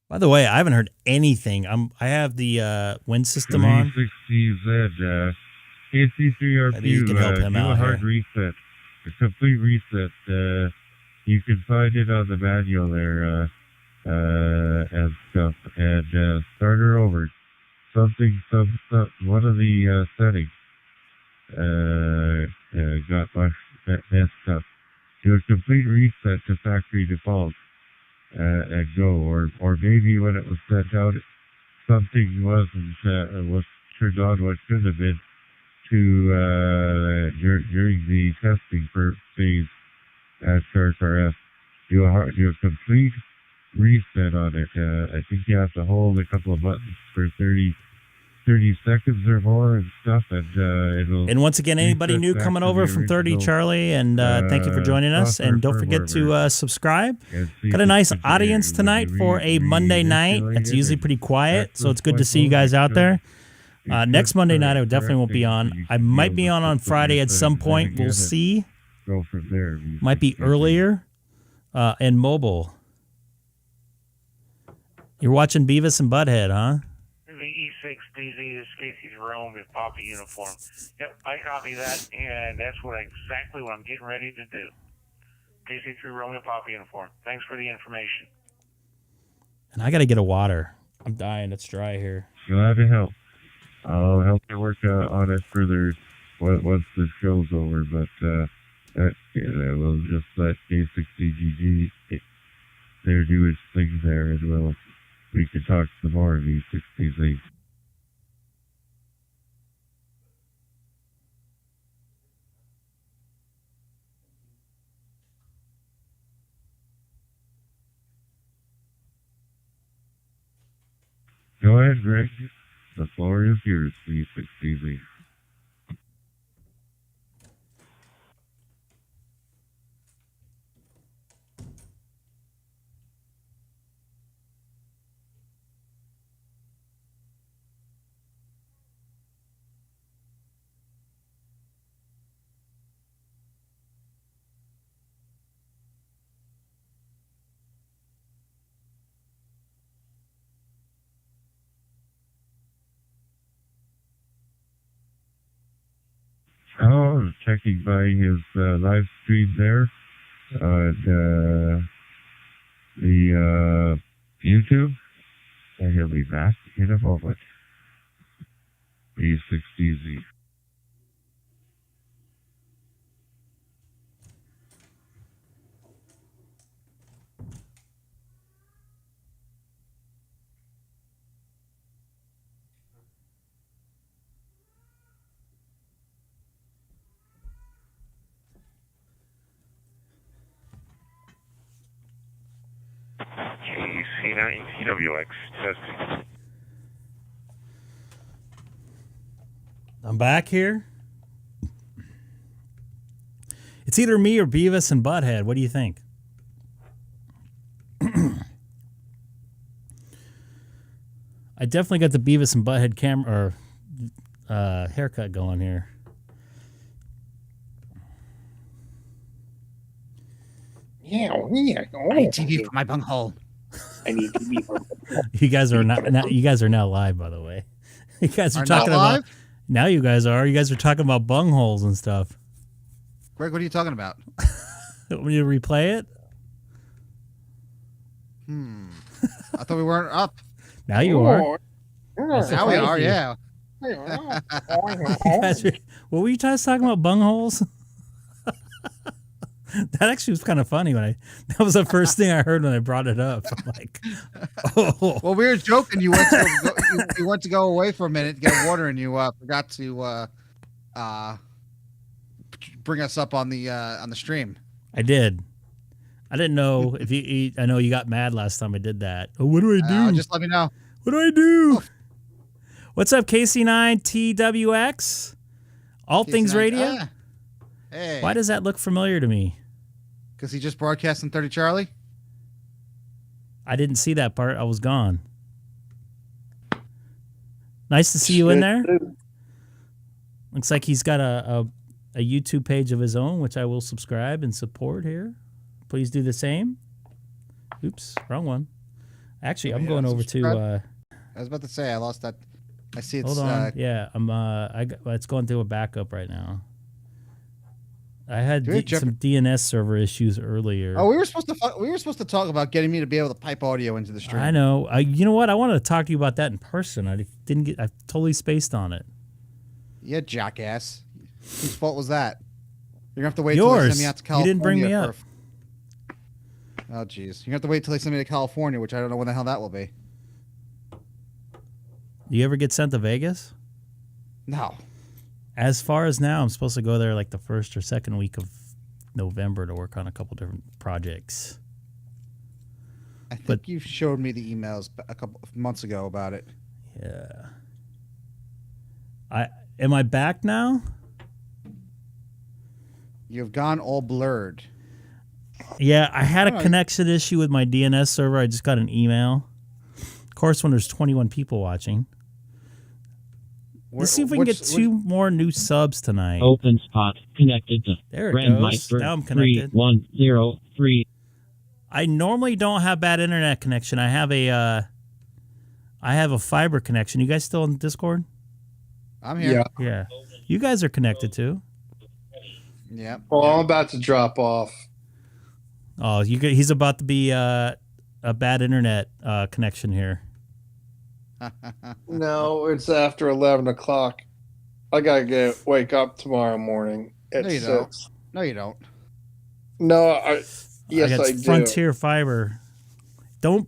By the way, I haven't heard anything. I have the wind system on. K6EGG, KC3RPU, Maybe you can help him do out a hard here. reset, a complete reset. You can find it on the manual there and stuff, and start her over. Some one of the settings got messed up. Do a complete reset to factory default and go, or maybe when it was sent out, something was turned on what should have been to during the testing phase at Shark RF. Do a complete reset on it. I think you have to hold a couple of buttons for 30 seconds or more and stuff, and it'll. And once again, anybody new coming over from 30 Charlie, and thank you for joining us. And don't forget to subscribe. Got a nice audience tonight for a Monday night. It's usually pretty quiet, so it's good to see you guys out there. Next Monday night, I definitely won't be on. I might be on Friday at some point. We'll see. Go from there. Might be earlier and mobile. You're watching Beavis and Butthead, huh? The E6DZ is Casey's Rome with Papa uniform. Yep, I copy that, and that's exactly what I'm getting ready to do. KC3 Rome with Papa uniform. Thanks for the information. And I got to get a water. I'm dying. It's dry here. Glad to help. I'll help you work on it further once this show's over, but we'll just let K6EGG there do its thing there, and we can talk some more of these 60s. Go ahead, Greg. The floor is yours, V6TV. was checking by his live stream there on the YouTube, and he'll be back in a moment. K6EGG. K6EGG testing. I'm back here. It's either me or Beavis and Butthead. What do you think? I definitely got the Beavis and Butthead camera or haircut going here. Yeah. I need TV for my bunghole. I need TV for You guys are not. You guys are now live, by the way. You guys are talking about. Now you guys are. You guys are talking about bungholes and stuff. Greg, what are you talking about? Want me to replay it? I thought we weren't up. Now you are. Now we are, yeah. What were you guys talking about? Bungholes? That actually was kind of funny that was the first thing I heard when I brought it up. I'm like, oh. Well, we were joking. You went to go away for a minute to get water, and you forgot to bring us up on the stream. I did. I didn't know if you. I know you got mad last time I did that. Oh, what do I do? Just let me know. What do I do? What's up, KC9TWX? All Things Radio. Hey. Why does that look familiar to me? Because he just broadcast in 30 Charlie? I didn't see that part. I was gone. Nice to see you in there. Looks like he's got a YouTube page of his own, which I will subscribe and support here. Please do the same. Oops, wrong one. Actually, I'm going over to... I was about to say, I lost that. I see it's... Hold on. Yeah, it's going through a backup right now. I had some DNS server issues earlier. Oh, we were supposed to talk about getting me to be able to pipe audio into the stream. I know. You know what? I wanted to talk to you about that in person. I totally spaced on it. Yeah, jackass. Whose fault was that? You're gonna have to wait Yours. till they send me out to California. You didn't bring me up. Oh, jeez. You're gonna have to wait till they send me to California, which I don't know when the hell that will be. Do you ever get sent to Vegas? No. As far as now, I'm supposed to go there like the first or second week of November to work on a couple different projects. I think you showed me the emails a couple of months ago about it. Yeah. Am I back now? You've gone all blurred. Yeah, I had a connection issue with my DNS server. I just got an email. Of course, when there's 21 people watching. Let's see if we can get two more new subs tonight. Open spot connected to there it goes. Now I'm connected. 3103. I normally don't have bad internet connection. I have a fiber connection. You guys still on Discord? I'm here. Yeah. You guys are connected too. Yeah. Well, I'm about to drop off. Oh, he's about to be a bad internet connection here. No, it's after 11 o'clock. I gotta wake up tomorrow morning at 6. No, you don't. No, yes, I do. Frontier Fiber. Don't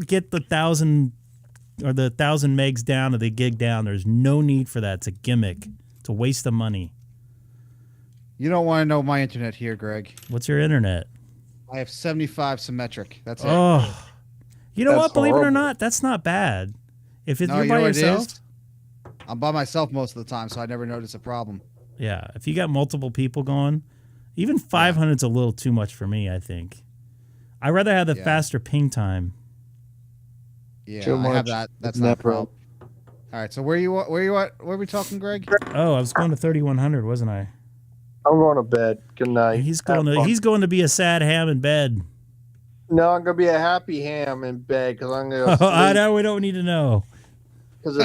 get the 1,000 or the 1,000 megs down or the gig down. There's no need for that. It's a gimmick. It's a waste of money. You don't want to know my internet here, Greg. What's your internet? I have 75 symmetric. That's it. Oh, you know what? Believe it or not, that's not bad. If you're by yourself, I'm by myself most of the time, so I never notice a problem. Yeah, if you got multiple people going, even 500's a little too much for me, I think. I'd rather have the faster ping time. Yeah, I have that. That's not a problem. All right, so where you at? Where are we talking, Greg? Oh, I was going to 3100, wasn't I? I'm going to bed. Good night. He's going to be a sad ham in bed. No, I'm going to be a happy ham in bed because I'm going to. I know we don't need to know. Because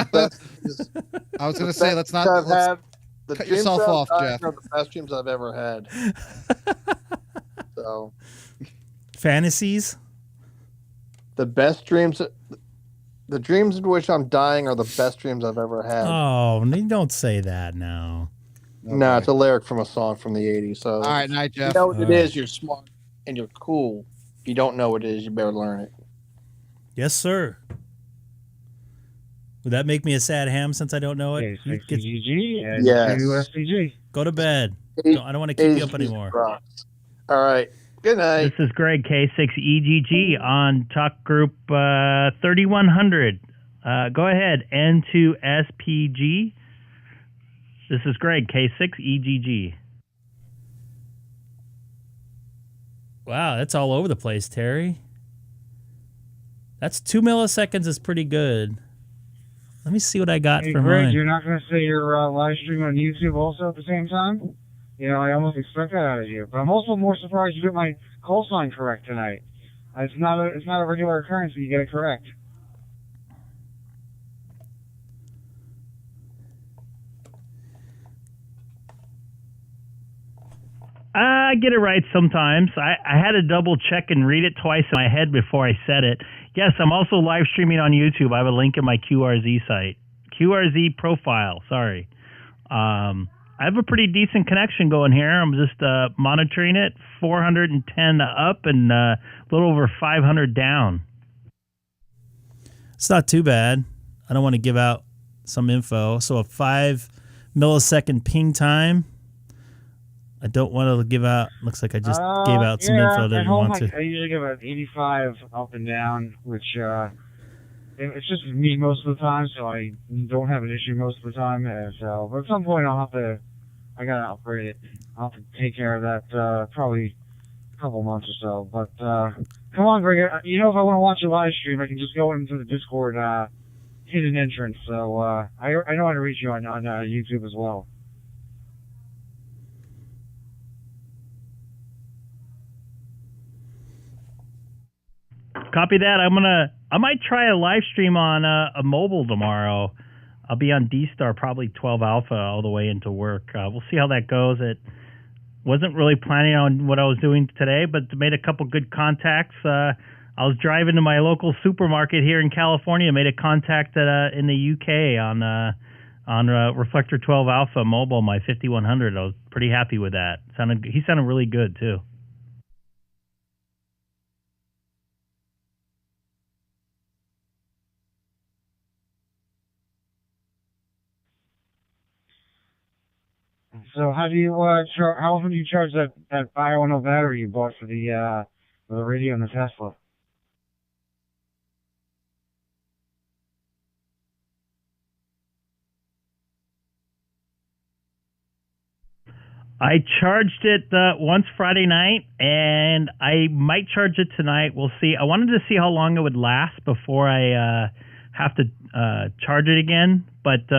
I was going to say let's not. The Cut dreams yourself that I'm off, dying Jeff. are the best dreams I've ever had. So Fantasies? the best dreams, the dreams in which I'm dying are the best dreams I've ever had. Oh, don't say that now. No, it's a lyric from a song from the 80s. So All right, night, if you Jeff. know what it All right. is, you're smart and you're cool. If you don't know what it is, you better learn it. Yes, sir. Would that make me a sad ham since I don't know it? K6EGG and Yes. USCG. Go to bed. I don't want to keep you up anymore. All right. Good night. This is Greg, K6EGG on Talk Group 3100. Go ahead, N2SPG. This is Greg, K6EGG. Wow, that's all over the place, Terry. That's 2 milliseconds is pretty good. Let me see what I got Hey, for Greg, mine. you're not going to say you're live streaming on YouTube also at the same time? You know, I almost expect that out of you. But I'm also more surprised you get my call sign correct tonight. It's not a regular occurrence that you get it correct. I get it right sometimes. I had to double check and read it twice in my head before I said it. Yes, I'm also live streaming on YouTube. I have a link in my QRZ site. QRZ profile, sorry. I have a pretty decent connection going here. I'm just monitoring it. 410 up and a little over 500 down. It's not too bad. I don't want to give out some info. So a 5 millisecond ping time. I don't want to give out. Looks like I just gave out some info that I didn't want to. I usually give about 85 up and down, which it's just me most of the time, so I don't have an issue most of the time. So, but at some point I gotta upgrade it. I'll have to take care of that probably a couple months or so. But come on, Greg. You know, if I want to watch a live stream, I can just go into the Discord hidden entrance. So I know how to reach you on YouTube as well. Copy that. I might try a live stream on a mobile tomorrow. I'll be on DStar, probably 12 Alpha, all the way into work. We'll see how that goes. It wasn't really planning on what I was doing today, but made a couple good contacts. I was driving to my local supermarket here in California, made a contact in the UK on Reflector 12 Alpha mobile, my 5100. I was pretty happy with that. He sounded really good too. So how do you how often do you charge that Bio battery you bought for the radio and the Tesla? I charged it once Friday night, and I might charge it tonight. We'll see. I wanted to see how long it would last before I have to charge it again, but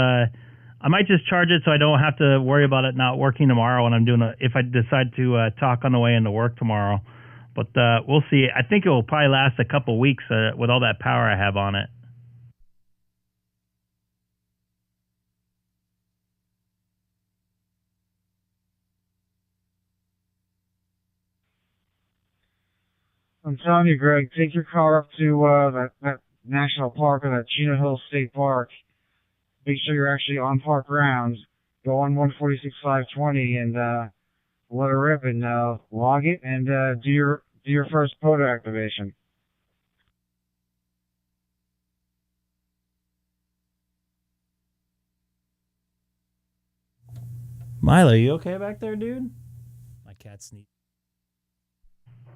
I might just charge it so I don't have to worry about it not working tomorrow when I'm doing if I decide to talk on the way into work tomorrow. But we'll see. I think it will probably last a couple weeks with all that power I have on it. I'm telling you, Greg, take your car up to that national park or that Chino Hills State Park. Make sure you're actually on park grounds. Go on 146.520 and let it rip and log it and do your first photo activation. Milo, you okay back there, dude? My cat's neat.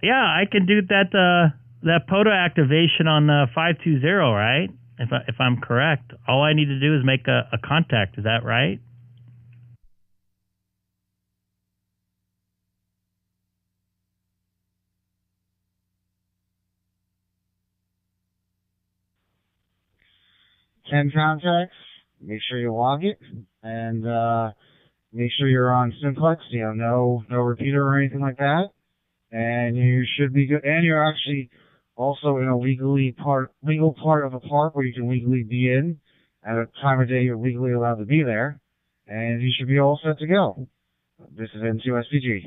Yeah, I can do that photo activation on 520, right? If I'm correct. All I need to do is make a contact. Is that right? Ten contacts. Make sure you log it and make sure you're on simplex. You know, no repeater or anything like that. And you should be good. And you're actually also in a legal part of the park where you can legally be in at a time of day you're legally allowed to be there. and you should be all set to go. This is N2SPG.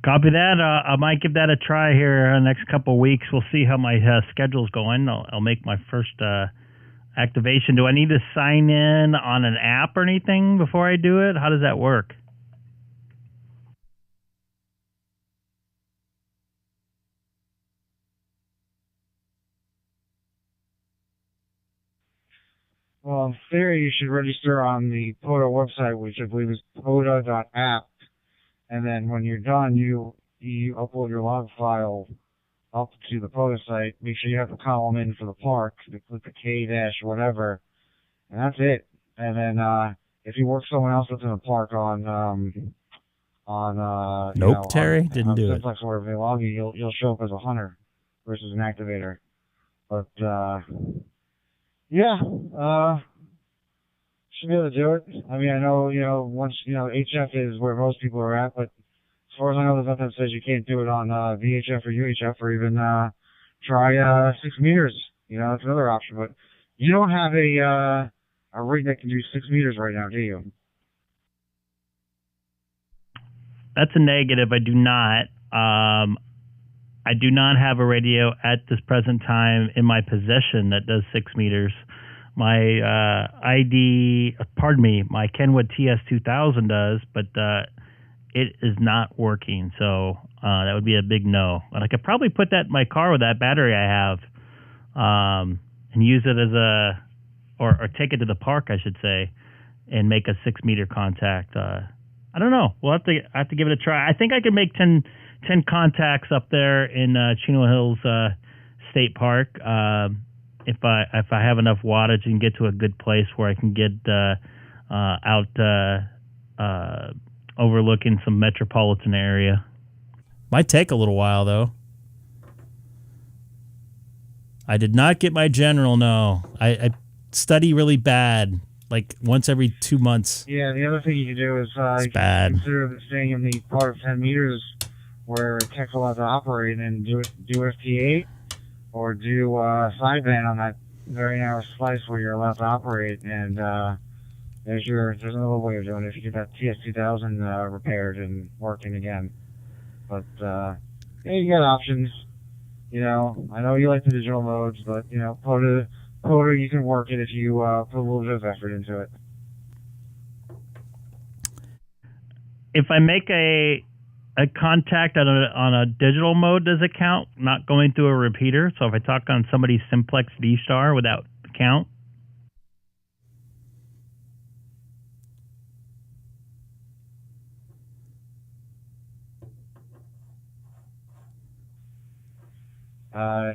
Copy that. I might give that a try here next couple of weeks. We'll see how my schedule's going. I'll make my first activation. Do I need to sign in on an app or anything before I do it? How does that work? Well, in theory, you should register on the POTA website, which I believe is POTA.app. And then when you're done, you upload your log file up to the POTA site. Make sure you have the column in for the park. You click the K- whatever, and that's it. And then if you work someone else that's in the park on Nope, Terry didn't do it. Simplex or whatever they log you, you'll show up as a hunter versus an activator. But yeah, should be able to do it. I mean, I know, once, HF is where most people are at, but as far as I know, there's nothing that says you can't do it on VHF or UHF or even try 6 meters. That's another option. But you don't have a rig that can do 6 meters right now, do you? That's a negative. I do not. I do not have a radio at this present time in my possession that does 6 meters. My my Kenwood TS2000 does, but it is not working. So that would be a big no. And I could probably put that in my car with that battery I have, and use it as or take it to the park, I should say, and make a 6 meter contact. I don't know. I have to give it a try. I think I could make 10 contacts up there in Chino Hills State Park. If I have enough wattage and get to a good place where I can get out overlooking some metropolitan area. Might take a little while though. I did not get my general. No, I study really bad, like once every 2 months. Yeah, the other thing you can do is consider staying in the part of 10 meters where it takes a lot to operate and do FT8 or do sideband on that very narrow slice where you're allowed to operate. And there's another way of doing it if you get that TS2000 repaired and working again. But yeah, you got options. I know you like the digital modes, but POTA, you can work it if you put a little bit of effort into it. If I make a contact on a digital mode, does it count? Not going through a repeater. So if I talk on somebody's simplex DStar, would that count?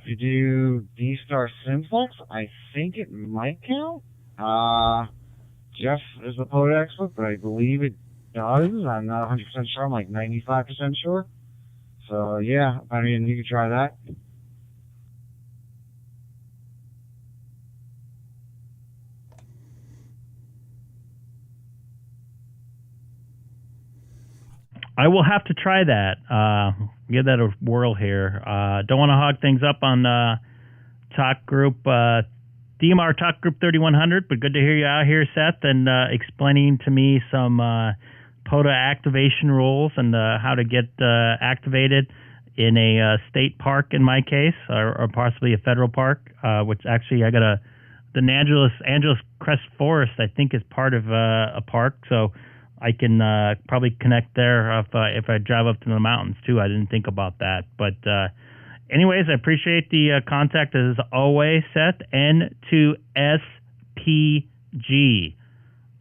If you do DStar simplex, I think it might count. Jeff is the POTA expert, but I believe it does. I'm not 100% sure. I'm like 95% sure. So yeah, I mean, you can try that. I will have to try that. Give that a whirl here. Don't want to hog things up on Talk Group, DMR Talk Group 3100, but good to hear you out here, Seth, and explaining to me some POTA activation rules and how to get activated in a state park, in my case, or possibly a federal park, which actually I got the Angeles Crest Forest, I think, is part of a park, so I can probably connect there if I drive up to the mountains too. I didn't think about that, but anyways, I appreciate the contact as always, Seth. N2SPG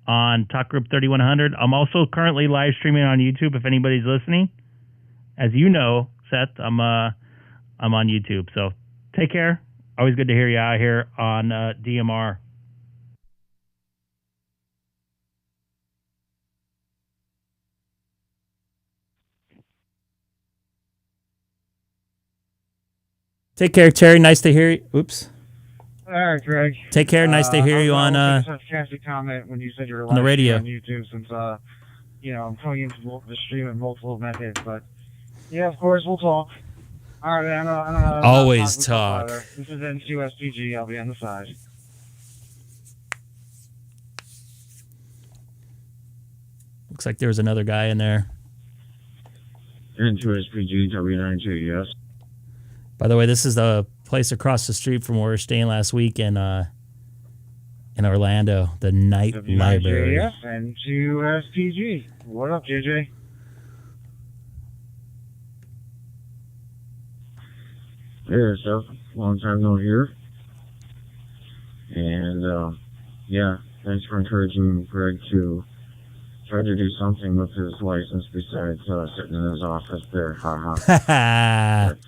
on Talk Group 3100. I'm also currently live streaming on YouTube. If anybody's listening, as you know, Seth, I'm on YouTube. So take care. Always good to hear you out here on DMR. Take care, Terry. Nice to hear you. Oops. All right, Greg. Take care. Nice to hear you on I was catch a comment when you said you were on the radio on YouTube, since I'm coming into the stream in multiple methods. But yeah, of course, we'll talk. All right, I'm always talk. This is N2SPG. I'll be on the side. Looks like there was another guy in there. N2SPG W92, yes. By the way, this is the place across the street from where we were staying last week in Orlando, the Night Library. Yes, N2SPG. What up, JJ? Hey, stuff. Long time no hear. And, yeah, thanks for encouraging Greg to try to do something with his license besides sitting in his office there. Haha. But,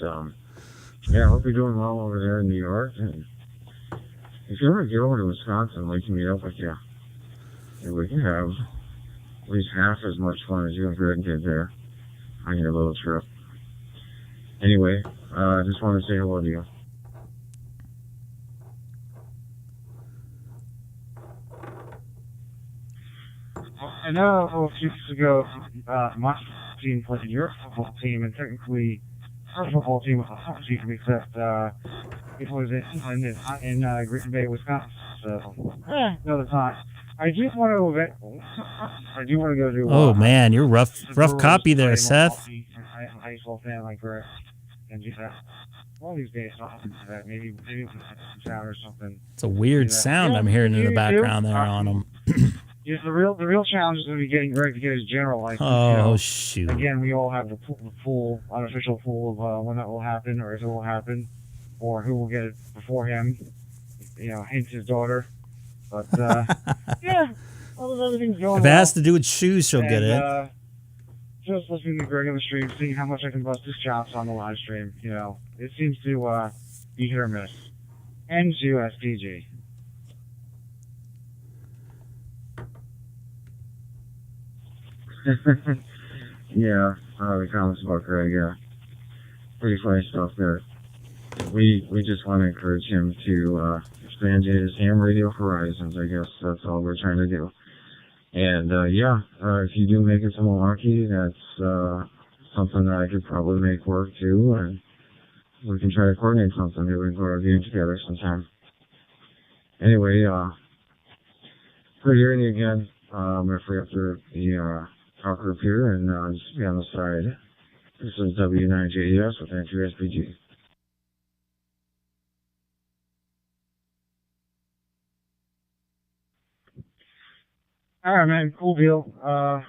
yeah, I hope you're doing well over there in New York. And if you ever get over to Wisconsin, we can meet up with you. And we can have at least half as much fun as you and Greg did there on your little trip. Anyway, I just want to say hello to you. I know a few weeks ago, my team played your football team, and technically, our football team was a hot team, except it was in Green Bay, Wisconsin. So, another time. I do want to go to. Oh man, you're rough copy there, Seth. I'm a high school fan like Greg, and just all these days, maybe sound or something. It's a weird sound I'm hearing in the background there on them. Yes, the real challenge is going to be getting Greg to get his general license. Oh, shoot. Again, we all have the full unofficial pool of when that will happen, or if it will happen, or who will get it before him. Hence his daughter. But, yeah, everything's going If it has to do with shoes, she'll get it. Just listening to Greg on the stream, seeing how much I can bust his chops on the live stream, it seems to be hit or miss. N2SPG. Yeah, the comments about Greg, yeah. Pretty funny stuff there. We just want to encourage him to expand his ham radio horizons, I guess. That's all we're trying to do. And, if you do make it to Milwaukee, that's something that I could probably make work, too. And we can try to coordinate something. Maybe we can go to a game together sometime. Anyway, good hearing you again. If we have to the talk group here, and just be on the side. This is W9JES with N2SPG. All right, man. Cool deal. I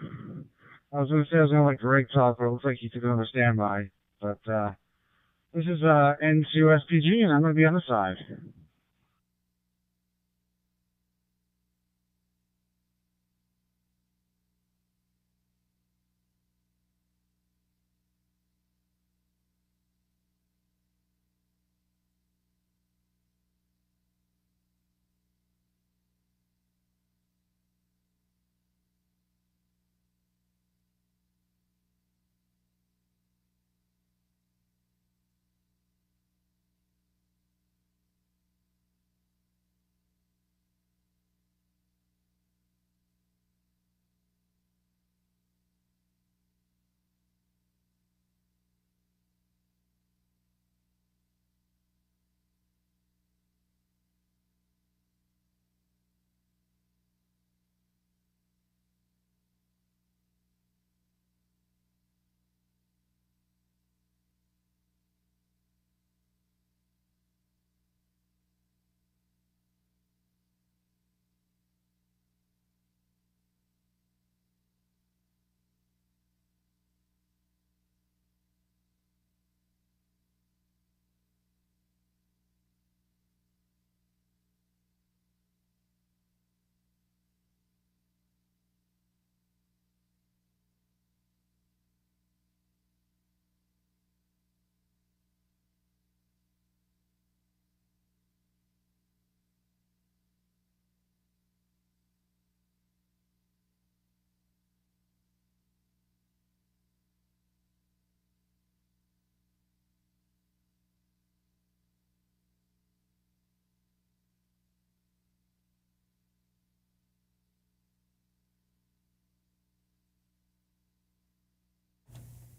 was going to say I was going to let Greg talk, but it looks like he took it on a standby. But this is N2SPG, and I'm going to be on the side.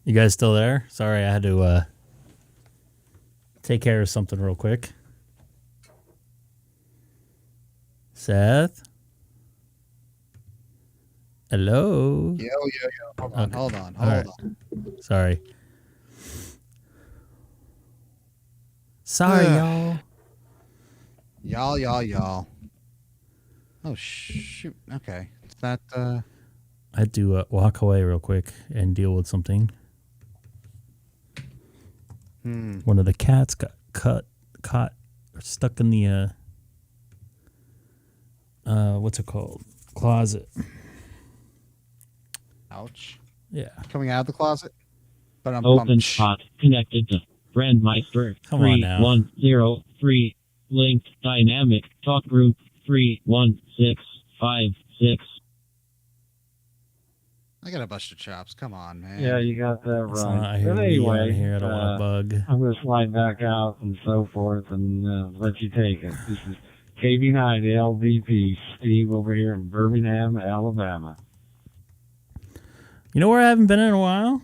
You guys still there? Sorry, I had to take care of something real quick. Seth? Hello? Yeah. Hold on, Okay. hold on. Sorry. Sorry, y'all. Y'all. Oh, shoot. Okay. It's not, I had to walk away real quick and deal with something. One of the cats got caught or stuck in the what's it called? Closet. Ouch. Yeah. Coming out of the closet? But I'm Open spot connected to Brandmeister Come on now. 3103 linked dynamic talk group 31656. I got a bust of chops. Come on, man. Yeah, you got that That's right. not- I hear But Lee anyway, on here. I don't want to bug. I'm going to slide back out and so forth and let you take it. This is KB9 LVP, Steve over here in Birmingham, Alabama. You know where I haven't been in a while?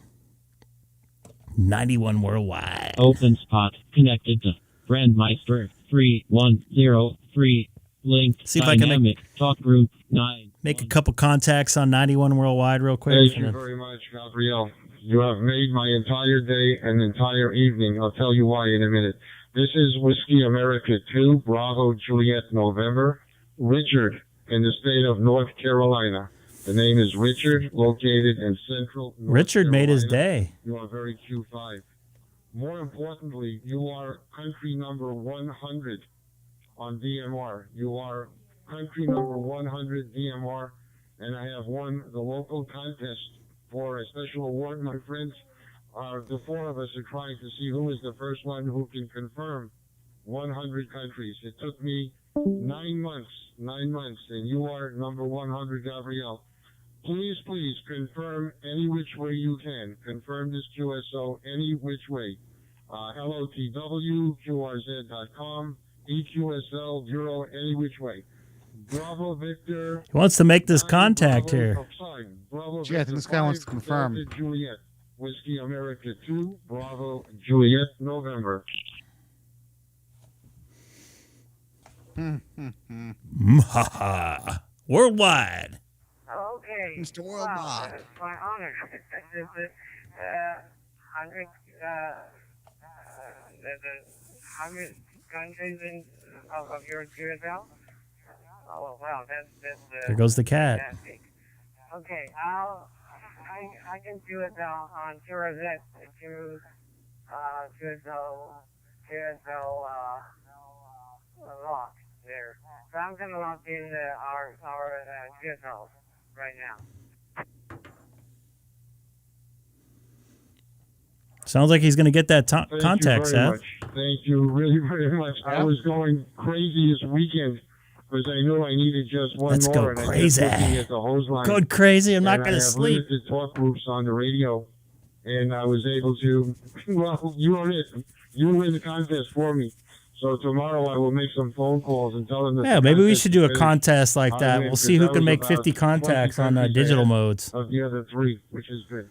91 Worldwide. Open spot connected to Brandmeister 3103 linked See if I can dynamic talk group 9. Make a couple contacts on 91 Worldwide real quick. Thank you very much, Gabrielle. You have made my entire day and entire evening. I'll tell you why in a minute. This is Whiskey America 2, Bravo Juliet November. Richard in the state of North Carolina. The name is Richard, located in central North Richard made his Carolina. day. You are very Q5. More importantly, you are country number 100 on DMR. You are country number 100 DMR, and I have won the local contest for a special award. My friends, the four of us are trying to see who is the first one who can confirm 100 countries. It took me 9 months, and you are number 100, Gabrielle. Please confirm any which way you can. Confirm this QSO any which way. LOTW, QRZ.com, EQSL, Bureau, any which way. Bravo Victor. He wants to make this contact here. Bravo Gee, I think this guy wants to confirm. Delta Juliet, Whiskey America 2, Bravo Juliet November. Worldwide. Okay. Mr. Worldwide. It's my honor. The 100 countries of your QSL? Oh, wow, that's There goes the cat. fantastic. Okay, I can do it on QRZ, QSL lock there. So I'm going to lock in our QSL right now. Sounds like he's going to get that Thank contact, you very Seth. much. Thank you very, very much. I was going crazy this weekend because I knew I needed just one Let's more. go and crazy. I kept looking at the hose line. Going crazy. I'm not And going I to have sleep. limited talk groups on the radio, and I was able to. Well, you are it. You win the contest for me. So tomorrow I will make some phone calls and tell them that. Yeah, the maybe we contest should do a is finished. contest like I that. win, We'll see 'cause who that can was make about 50 contacts 20 on countries digital ahead modes. of the other three, which is good.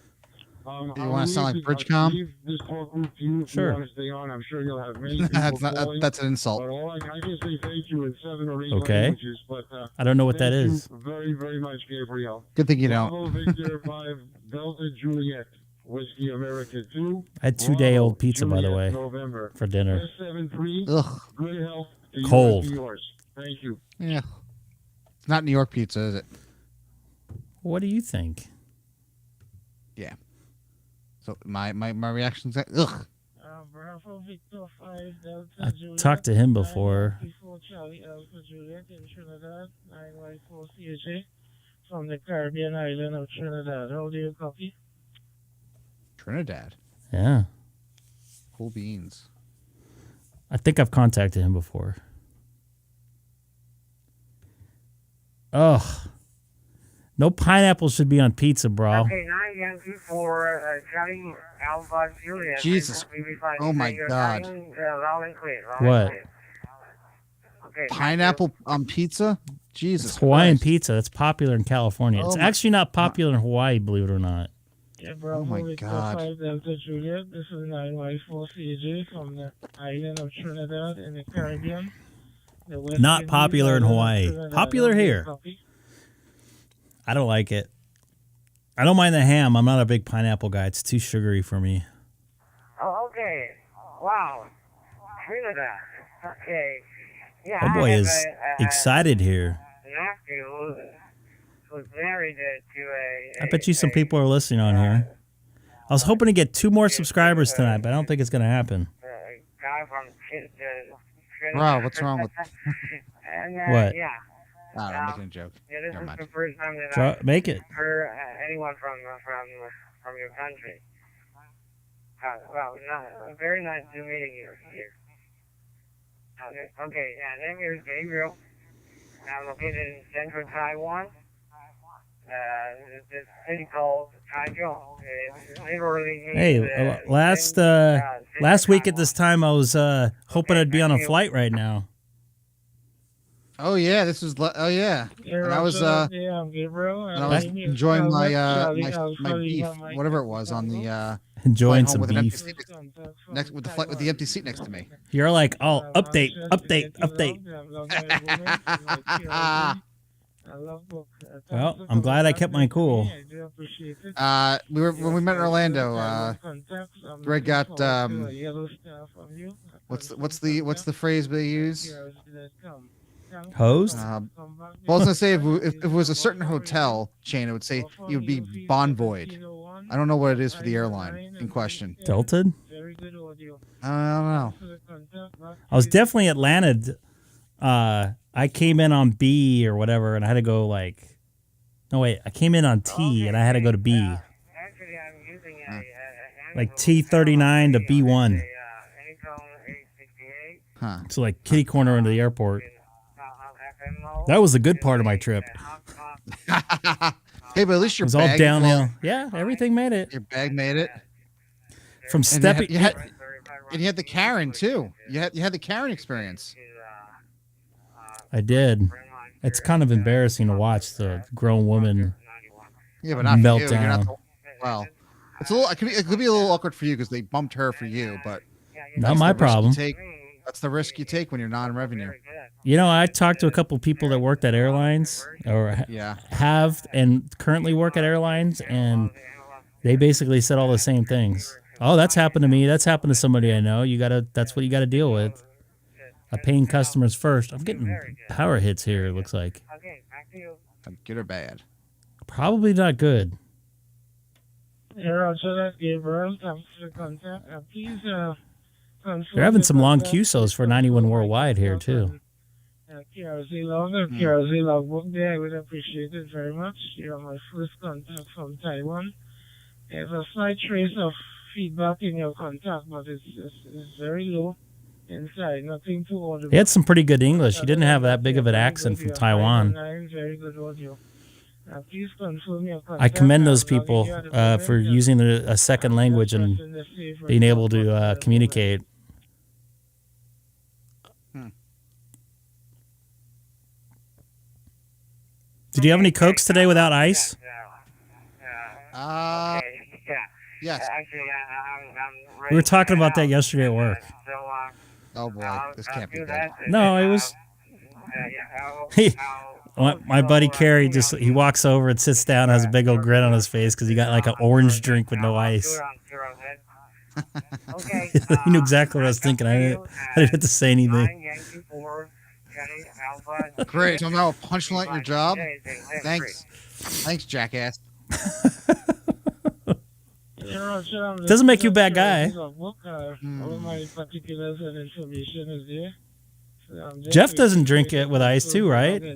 You want to sound like Bridgecom? This talk group to you if Sure. you want to stay on. I'm sure you'll have many people calling. That's an insult. But all I can say thank you in 7 or 8 Okay. languages. But I don't know what that thank is. you very, very much, Gabriel. Good thing you Bravo don't. Victor 5 Delta Juliet Whiskey America 2. I had 2-day-old pizza, by the Juliet, way, November. for dinner. S73. Ugh. Good health. To you Cold. and to yours. Thank you. Yeah. It's not New York pizza, is it? What do you think? Yeah. So my reaction's that ugh. Bravo Victor 5 Delta I Juliet. talked to him before. 94 Charlie Alpha Juliet in Trinidad, 9Y4 CJ from the Caribbean island of Trinidad. How do you copy? Trinidad. Yeah. Cool beans. I think I've contacted him before. Ugh. No pineapple should be on pizza, bro. Okay, 9 Yankee for Charlie Alpha Juliet. Jesus. Oh my God. Loud and clear, loud What? and clear. Okay. Pineapple on pizza? Jesus. It's Hawaiian Christ. pizza. That's popular in California. It's Oh my- actually not popular in Hawaii, believe it or not. Gabriel, Oh my Movie God. 45 Delta Juliet. This is 9Y4CJ from the island of Trinidad in the Caribbean. The West Not Indies popular in island of Hawaii. Trinidad. Popular Okay, here. copy. I don't like it. I don't mind the ham. I'm not a big pineapple guy. It's too sugary for me. Oh, okay. Wow. Trinidad. Okay. Yeah, Oh boy I have is excited here. a nephew who's married to a... I bet you some people are listening on here. I was hoping to get 2 more subscribers tonight, but I don't think it's going to happen. guy from Trinidad. Wow, what's wrong with... And, What? Yeah. I'm making a joke. Yeah, this Never is mind. the first time that Make it. I've heard anyone from your country. Well, very nice to meeting you here. Okay, yeah, name is Gabriel. I'm located in central Taiwan. This city called Taichung. Hey, last week at this time, I was hoping I'd be on a flight right now. Oh yeah, this was. Oh yeah, and I was. Yeah, I'm Gabriel. And I was enjoying my beef, whatever it was, on the Enjoying flight home some with an empty beef. seat next with the flight with the empty seat next to me. You're like, oh, update. Well, I'm glad I kept my cool. When we met in Orlando. Greg got what's the phrase they use? Hosed? Well, I was gonna say if it was a certain hotel chain, it would say it would be Bonvoid. I don't know what it is for the airline in question. Delta? I don't know. I was definitely Atlanta. I came in on B or whatever, and I had to go like. No wait, I came in on T, and I had to go to B. Like T39 to B1. Huh. So like kitty corner into the airport. That was the good part of my trip. Hey, but at least It your was all bag downhill. Yeah, everything made it. Your bag made it. From And stepping. you had the Karen too. You had the Karen experience. I did. It's kind of embarrassing to watch the grown woman Yeah, but not melt for you. You're down. not well, it's a little. It could be a little awkward for you because they bumped her for you, but Not that's my the risk you problem. take. That's the risk you take when you're non-revenue. You know, I talked to a couple people that worked at airlines or have and currently work at airlines, and they basically said all the same things. Oh, that's happened to me. That's happened to somebody I know. That's what you got to deal with. Paying customers first. I'm getting power hits here, it looks like. Good or bad? Probably not good. They're They're having some long QSOs for 91 worldwide here, too. KRZ logbook there, I would appreciate it very much. You're my first contact from Taiwan. There's a slight trace of feedback in your contact, but it's very low inside. Nothing too audible. He had some pretty good English. He didn't have that big of an accent from Taiwan. Very good audio. Please confirm your contact. I commend those people for using a second language and being able to communicate. Did you have any Cokes today without ice? Yes. We were talking about that yesterday at work. Oh boy, this can't be good. No, it was. My buddy Kerry he walks over and sits down, has a big old grin on his face because he got like an orange drink with no ice. He knew exactly what I was thinking. I didn't have to say anything. Great. So now a punchline at your job. Thanks, jackass. Doesn't make you a bad guy. All my particulars and information is there. Jeff doesn't drink it with ice too, right? I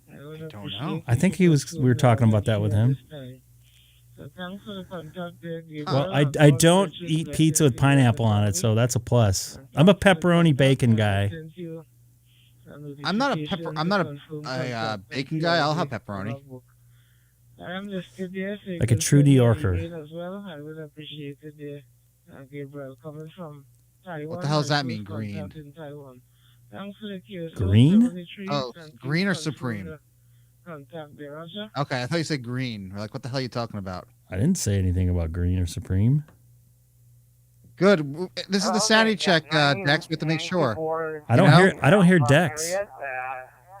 don't know. I think we were talking about that with him. Well, I don't eat pizza with pineapple on it, so that's a plus. I'm a pepperoni bacon guy. I'm not a bacon guy. I'll have pepperoni. Like a true New Yorker. What the hell does that mean, green? Green? Oh, green or supreme? contact there, Roger. Okay, I thought you said green. We're like, what the hell are you talking about? I didn't say anything about green or supreme. Good. This is the sanity check, Dex. We have to make sure. I don't hear Dex.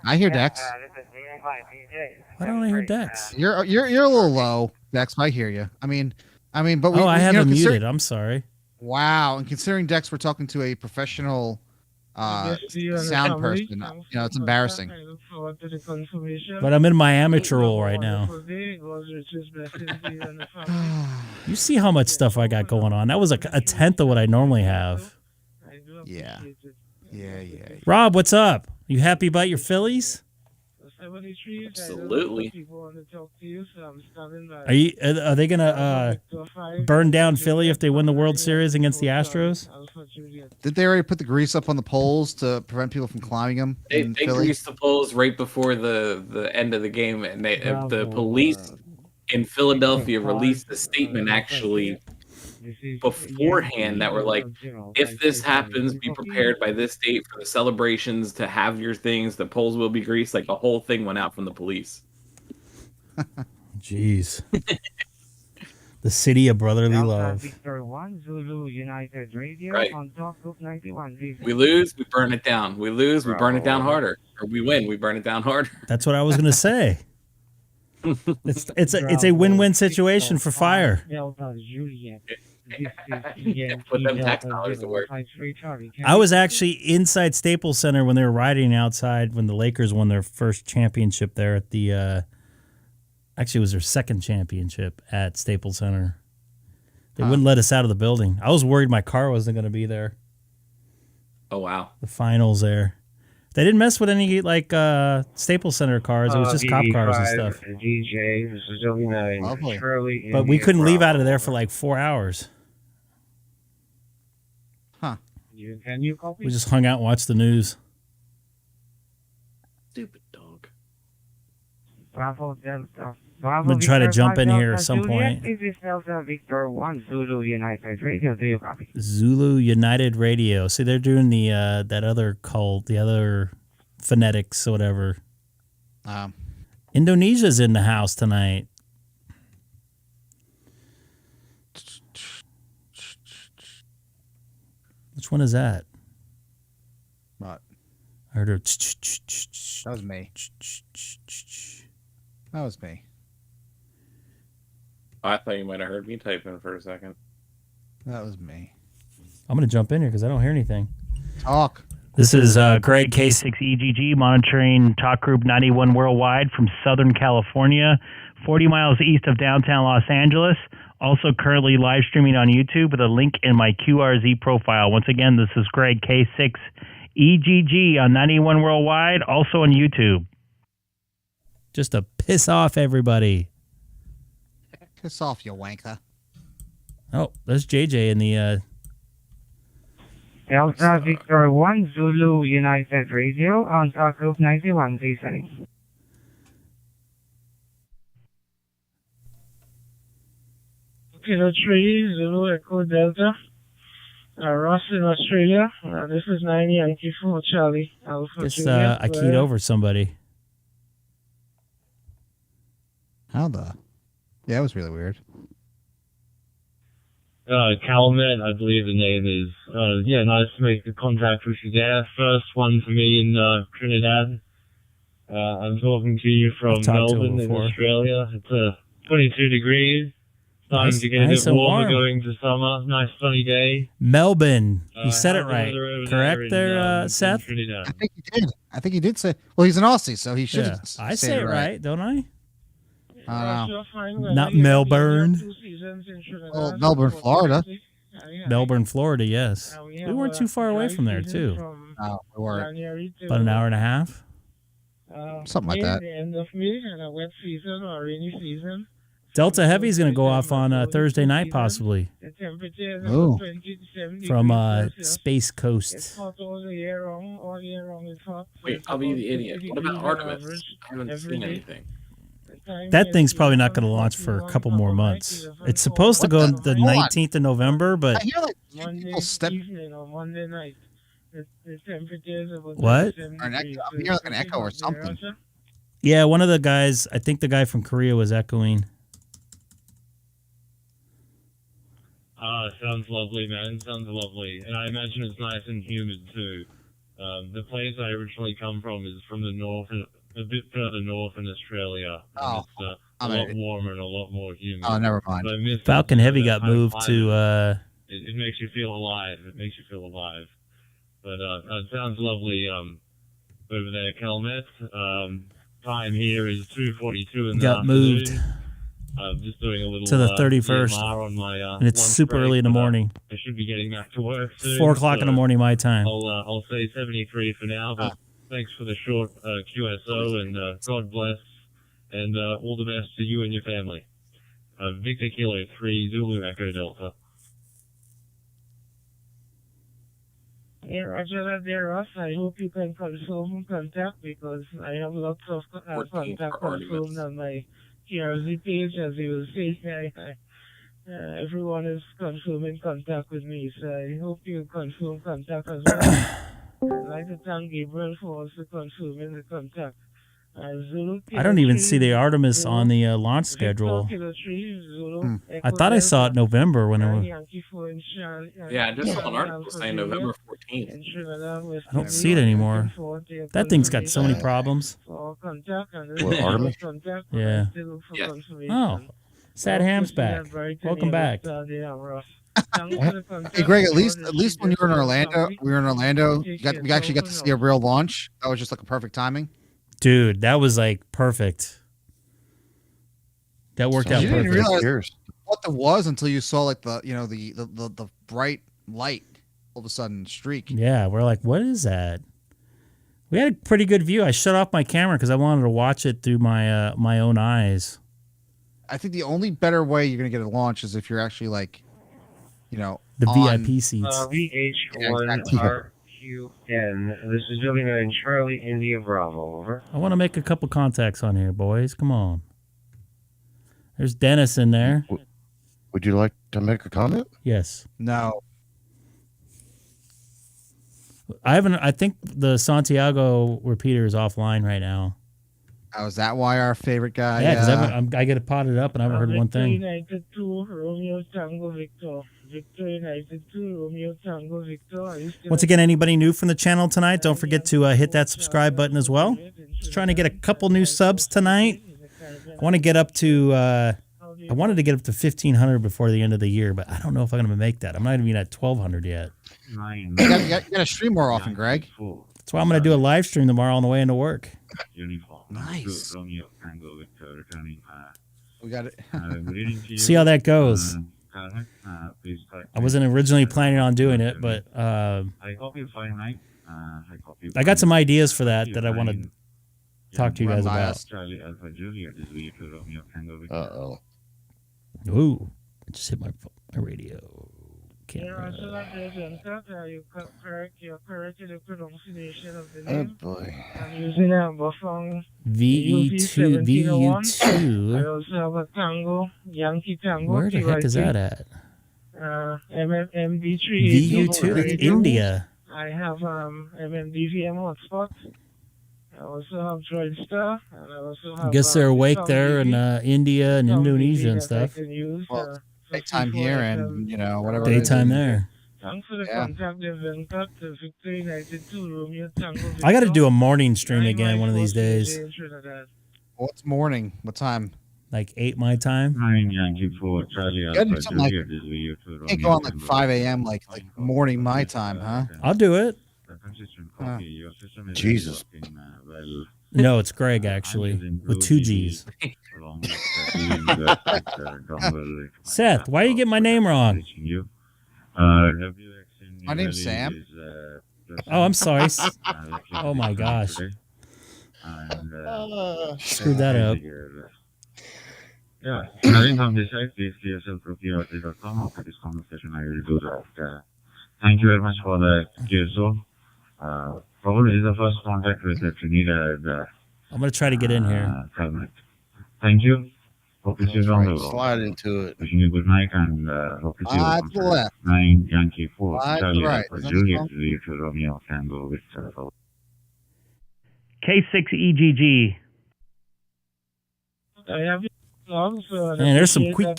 I hear Dex. Why don't I hear Dex? You're a little low, Dex. I hear you. I mean, but we. I have him muted. I'm sorry. Wow, and considering Dex, we're talking to a professional sound person. It's embarrassing. But I'm in my amateur role right now. You see how much stuff I got going on. That was a tenth of what I normally have. Yeah. Rob, what's up? You happy about your Phillies? Absolutely. Are they gonna burn down Philly if they win the World Series against the Astros? Did they already put the grease up on the poles to prevent people from climbing them? They greased the poles right before the end of the game, and the police in Philadelphia released a statement actually beforehand that were like, if this happens, be prepared by this date for the celebrations to have your things. The poles will be greased. Like the whole thing went out from the police. Jeez. The city of brotherly love. Right. We lose, we burn it down. We lose, we burn it down harder. Or we win, we burn it down harder. That's what I was gonna say. It's a win-win situation for fire. Put them tax dollars to work. I was actually inside Staples Center when they were riding outside when the Lakers won their first championship there at the actually it was their second championship at Staples Center. They wouldn't let us out of the building. I was worried my car wasn't going to be there. Oh wow. The finals there. They didn't mess with any like Staples Center cars. It was just cop cars and stuff. But we couldn't leave out of there for like 4 hours. Huh. We just hung out and watched the news. Stupid dog. I'm going to try to jump in here at some point. Zulu United Radio. See, they're doing the that other cult, the other phonetics or whatever. Indonesia's in the house tonight. Which one is that? What? I heard her. That was me. That was me. I thought you might have heard me typing for a second. That was me. I'm going to jump in here because I don't hear anything. Talk. This is Greg K6EGG monitoring Talk Group 91 worldwide from Southern California, 40 miles east of downtown Los Angeles. Also currently live streaming on YouTube with a link in my QRZ profile. Once again, this is Greg K6EGG on 91 worldwide, also on YouTube. Just to piss off everybody. Piss off, you wanker. Oh, there's JJ in the... Delta Victor 1 Zulu United Radio on Talk Group 91 listening. Kilo 3 Zulu Echo Delta. Ross in Australia. This is 90 Yankee 4 Charlie. Guess I keyed over somebody. How the... Yeah, it was really weird. Calmet, I believe the name is. Yeah, nice to make the contact with you there. First one for me in Trinidad. I'm talking to you from Melbourne in Australia. It's 22 degrees. Starting to get a bit warmer going to summer. Nice sunny day. Melbourne. You said it right. Correct there, Seth? I think he did. I think he did say... Well, he's an Aussie, so he should have I say it right, don't I? Not Melbourne. Oh, Melbourne, Florida. Melbourne, Florida, yes. We weren't too far away from there, too. No, we weren't. About an hour and a half. Something like that. The end of May and a wet season or rainy season. Delta Heavy is going to go off on Thursday night, possibly. The temperature is Ooh. 20 to 70 From degrees Space It's Coast. hot all the year long. All year long it's hot. Wait, I'll be the idiot. What about Artemis? I haven't seen anything. That thing's probably not going to launch for a couple more months. It's supposed to go the 19th of November, but... I hear like Monday people step... evening or Monday night. The temperature is about What? 27 Or an echo. degrees. I'm hearing like an echo or something. Yeah, one of the guys, I think the guy from Korea was echoing. Sounds lovely, man. Sounds lovely. And I imagine it's nice and humid, too. The place I originally come from is from the north, a bit further north in Australia. And it's a lot warmer and a lot more humid. Oh, never mind. But I miss Falcon it. Heavy That got kind of moved to... climate. It makes you feel alive. It makes you feel alive. But it sounds lovely over there, Kelmet. Time here is 2:42 in the got afternoon. moved Just doing a little to the 31st. DMR on my, and it's lunch super break, early in the but, morning. I should be getting back to work soon. 4 o'clock in the morning, my time. I'll say 73 for now, but thanks for the short QSO, and God bless, and all the best to you and your family. Victor Kilo 3 Zulu Echo Delta. Yeah, Roger that there, Ross. I hope you can confirm contact because I have lots of contact confirmed on my KRZ page, as you will see. Everyone is confirming contact with me, so I hope you confirm contact as well. I'd like to thank Gabriel for also confirming the contact. I don't even see the Artemis on the launch schedule. I thought I saw it November when it was... Yeah, I just saw an article saying November 14th. I don't see it anymore. That thing's got so many problems. What, Artemis? Yeah. Yes. Oh, Sad Ham's back. Welcome back. Hey, Greg, at least when you were in Orlando, we actually got to see a real launch. That was just like a perfect timing. Dude, that was like perfect. That worked out You didn't perfect. realize what there was until you saw like the bright light all of a sudden streak. Yeah, we're like, what is that? We had a pretty good view. I shut off my camera because I wanted to watch it through my my own eyes. I think the only better way you're gonna get a launch is if you're actually like, the VIP seats. VH1RQN. This is Julian and Charlie India Bravo. Over. I want to make a couple contacts on here, boys. Come on. There's Dennis in there. Would you like to make a comment? Yes. No. I think the Santiago repeater is offline right now. Oh, is that why our favorite guy? Yeah, because I get it potted up and I haven't heard one thing. United 2, Romeo Tango Victor. Victor United 2, Romeo Tango Victor. Once again, anybody new from the channel tonight, don't forget to hit that subscribe button as well. Just trying to get a couple new subs tonight. I want to get up to I wanted to get up to 1,500 before the end of the year, but I don't know if I'm going to make that. I'm not even at 1,200 yet. You got to stream more often, Greg. That's why I'm going to do a live stream tomorrow on the way into work. Nice. We got it. See how that goes. I wasn't originally planning on doing it, but I got some ideas for that I want to talk to you guys about. Uh-oh. Ooh, I just hit my radio camera. You're correct in the pronunciation of the Oh, name. boy. I'm using a Bufang VE2, VU2. I also have a Tango, Yankee Tango. Where the heck is that at? MMD3. VU2, that's India. I have MMDVM hotspot. I also have DStar, and I also have. I guess they're awake there in India and Indonesia and stuff. Well, daytime here and whatever. Daytime there. Thanks for the contact, Victor United 2, Romeo Tango. I got to do a morning stream again one of these days. What's morning? What time? Like 8 my time. You gotta do something like, can't go on like 5 a.m. like morning my time, huh? I'll do it. Jesus. No, it's Greg actually with 2 G's. Seth, why you get my name wrong? My name's Sam. Oh, I'm sorry. Oh my gosh. Screwed that up. Yeah, I think on this side, please see yourself after this conversation. I will do that. Thank you very much for the QSO. Probably the first contact with the Trinidad. I'm going to try to get in here. Thank you. Hope to see you on the road. Slide into it. Wishing you good night and hope to see you on the road. 9 Yankee 4. Charlie Alpha Juliet, Romeo Tango Victor. K6EGG. I have your logs. Man, there's some quick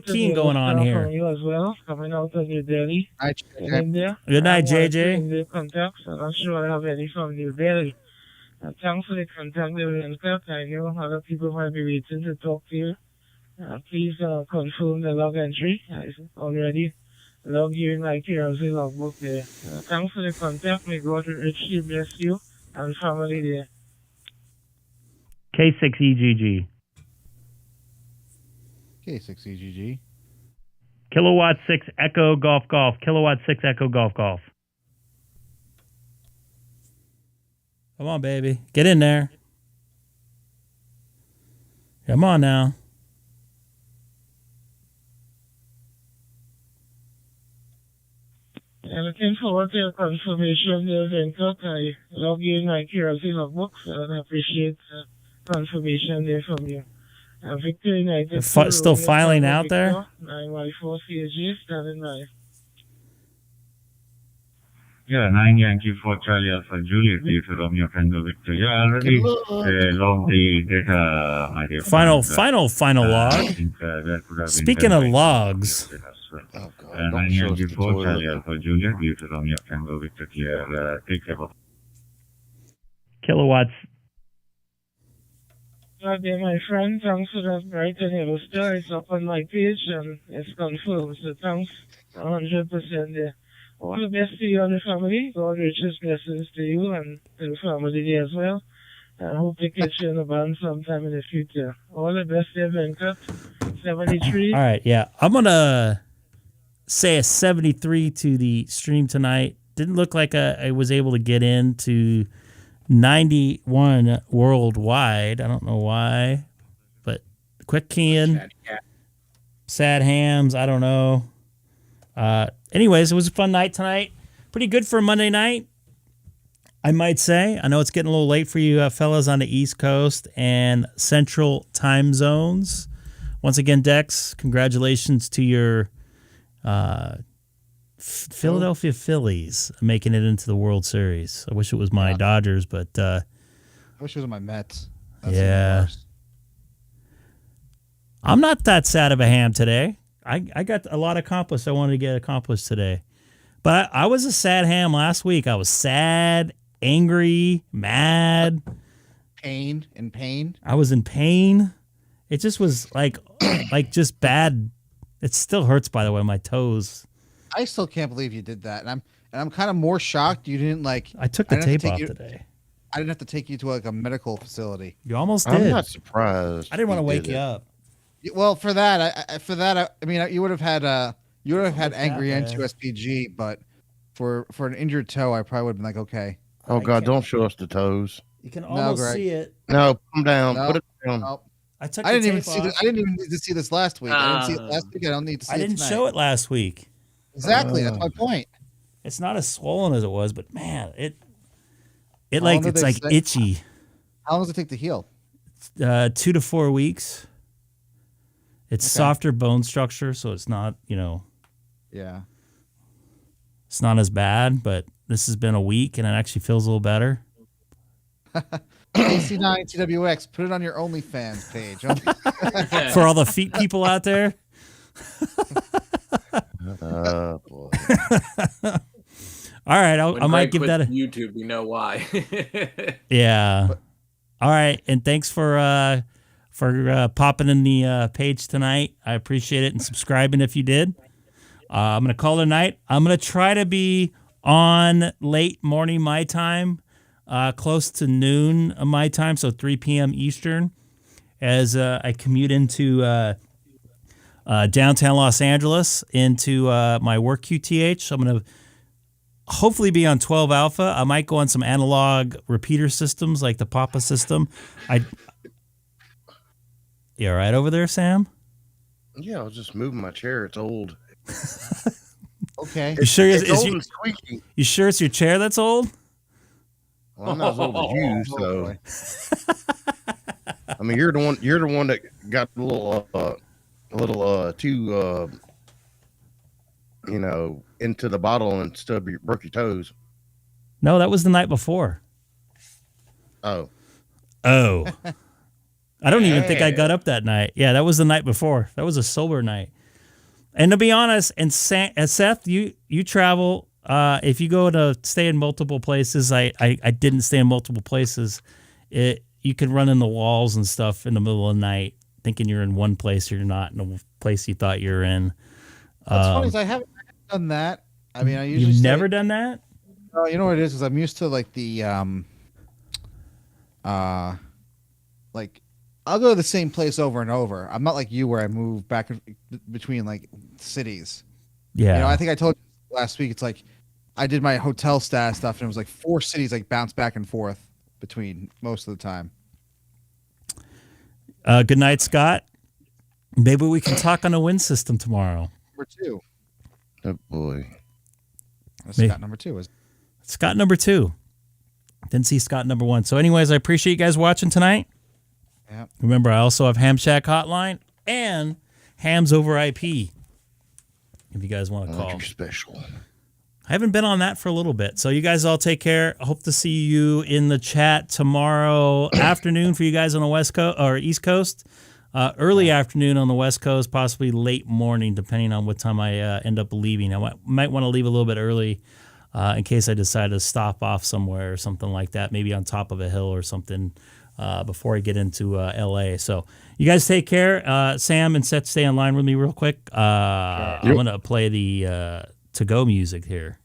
keying going on here. From you as well, coming out of New Delhi, India. Good night, JJ. In the contacts. I'm not sure I have any from New Delhi. Thanks for the contact, Kirk. I know other people might be waiting to talk to you. Please confirm the log entry. I already logged you in my KRZ logbook there. Thanks for the contact. May God richly bless you and family there. K6EGG. K6EGG. Kilowatt 6 Echo Golf Golf. Kilowatt 6 Echo Golf Golf. Come on, baby. Get in there. Come on now. I'm looking forward to your confirmation there, Venkat. I log you in my KRZ logbook, and I appreciate confirmation there from you. Victor United. Still filing out there? 9Y4 CAG, standing by. Yeah, 9 Yankee 4 Charlie Alpha Juliet, you to Romeo Tango Victor. Yeah, already logged the data, my dear. Final log. Speaking of logs. 9 Yankee 4 Charlie Alpha Juliet, you to Romeo Tango Victor. Here, take care of kilowatts. Dear my friend, thanks for that bright and yellow star. It's up on my page and it's confirmed. So thanks 100% there. All the best to you and the family. God richest blessings to you and to the family there as well. I hope to catch you in a band sometime in the future. All the best there, Venkat. 73. All right, yeah. I'm going to say a 73 to the stream tonight. Didn't look like I was able to get into 91 worldwide. I don't know why, but quick keying, sad hams. I don't know. Anyways, it was a fun night tonight. Pretty good for a Monday night, I might say. I know it's getting a little late for you fellas on the East Coast and Central time zones. Once again, Dex, congratulations to your Philadelphia Phillies making it into the World Series. I wish it was my Dodgers, but I wish it was my Mets. That's yeah. I'm not that sad of a ham today. I got a lot accomplished I wanted to get accomplished today. But I was a sad ham last week. I was sad, angry, mad. Pain. I was in pain. It just was like just bad. It still hurts, by the way, my toes. I still can't believe you did that. And I'm kind of more shocked you didn't I took the tape off today. I didn't have to take you to a medical facility. You almost did. I'm not surprised. I didn't want to wake you up. Well, for that, I mean, you would have had angry into SPG, but for an injured toe, I probably would have been like, okay. Oh God, don't show us the toes. You can almost see it. No, come down. Put it down. No. I didn't even see this. I didn't even need to see this last week. I didn't see it last week. I don't need to see it tonight. I didn't show it last week. Exactly. That's my point. It's not as swollen as it was, but man, it's like itchy. How long does it take to heal? 2 to 4 weeks. It's softer bone structure, so it's not, Yeah. It's not as bad, but this has been a week, and it actually feels a little better. AC9 TWX, put it on your OnlyFans page. For all the feet people out there. Oh, boy. All right, I might give that a YouTube. You know why? Yeah. All right, and thanks for popping in the page tonight. I appreciate it, and subscribing if you did. I'm gonna call it a night. I'm gonna try to be on late morning my time, close to noon of my time, so 3 p.m. Eastern, as I commute into downtown Los Angeles into my work QTH. So I'm going to hopefully be on 12 Alpha. I might go on some analog repeater systems like the Papa system. You all right over there, Sam? Yeah, I was just moving my chair. It's old. Okay. You sure it's old and squeaky. You sure it's your chair that's old? Well, I'm not as old as you, so. I mean, you're the one that got a little too into the bottle and broke your toes. No, that was the night before. Oh. I don't even think I got up that night. Yeah, that was the night before. That was a sober night. And to be honest, and Seth, you travel. If you go to stay in multiple places, I didn't stay in multiple places. You can run in the walls and stuff in the middle of the night, thinking you're in one place, you're not in the place you thought you're in. What's funny is I haven't done that. I mean, I usually you've never done that. Oh, you know what it is? Because I'm used to like the like I'll go to the same place over and over. I'm not like you where I move back between like cities. Yeah. You know, I think I told you last week. It's like I did my hotel staff stuff, and it was like 4 cities, like bounced back and forth between most of the time. Good night, Scott. Maybe we can talk on a win system tomorrow. Number 2. Oh boy. That's Scott number 2 is. Scott number 2. Didn't see Scott number 1. So, anyways, I appreciate you guys watching tonight. Yeah. Remember, I also have Ham Shack Hotline and Hams over IP. If you guys want to call. Special. I haven't been on that for a little bit. So you guys all take care. I hope to see you in the chat tomorrow afternoon for you guys on the West Coast or East Coast. Early afternoon on the West Coast, possibly late morning, depending on what time I end up leaving. I might want to leave a little bit early in case I decide to stop off somewhere or something like that, maybe on top of a hill or something before I get into L.A. So you guys take care. Sam and Seth, stay online with me real quick. I'm going to play the to-go music here.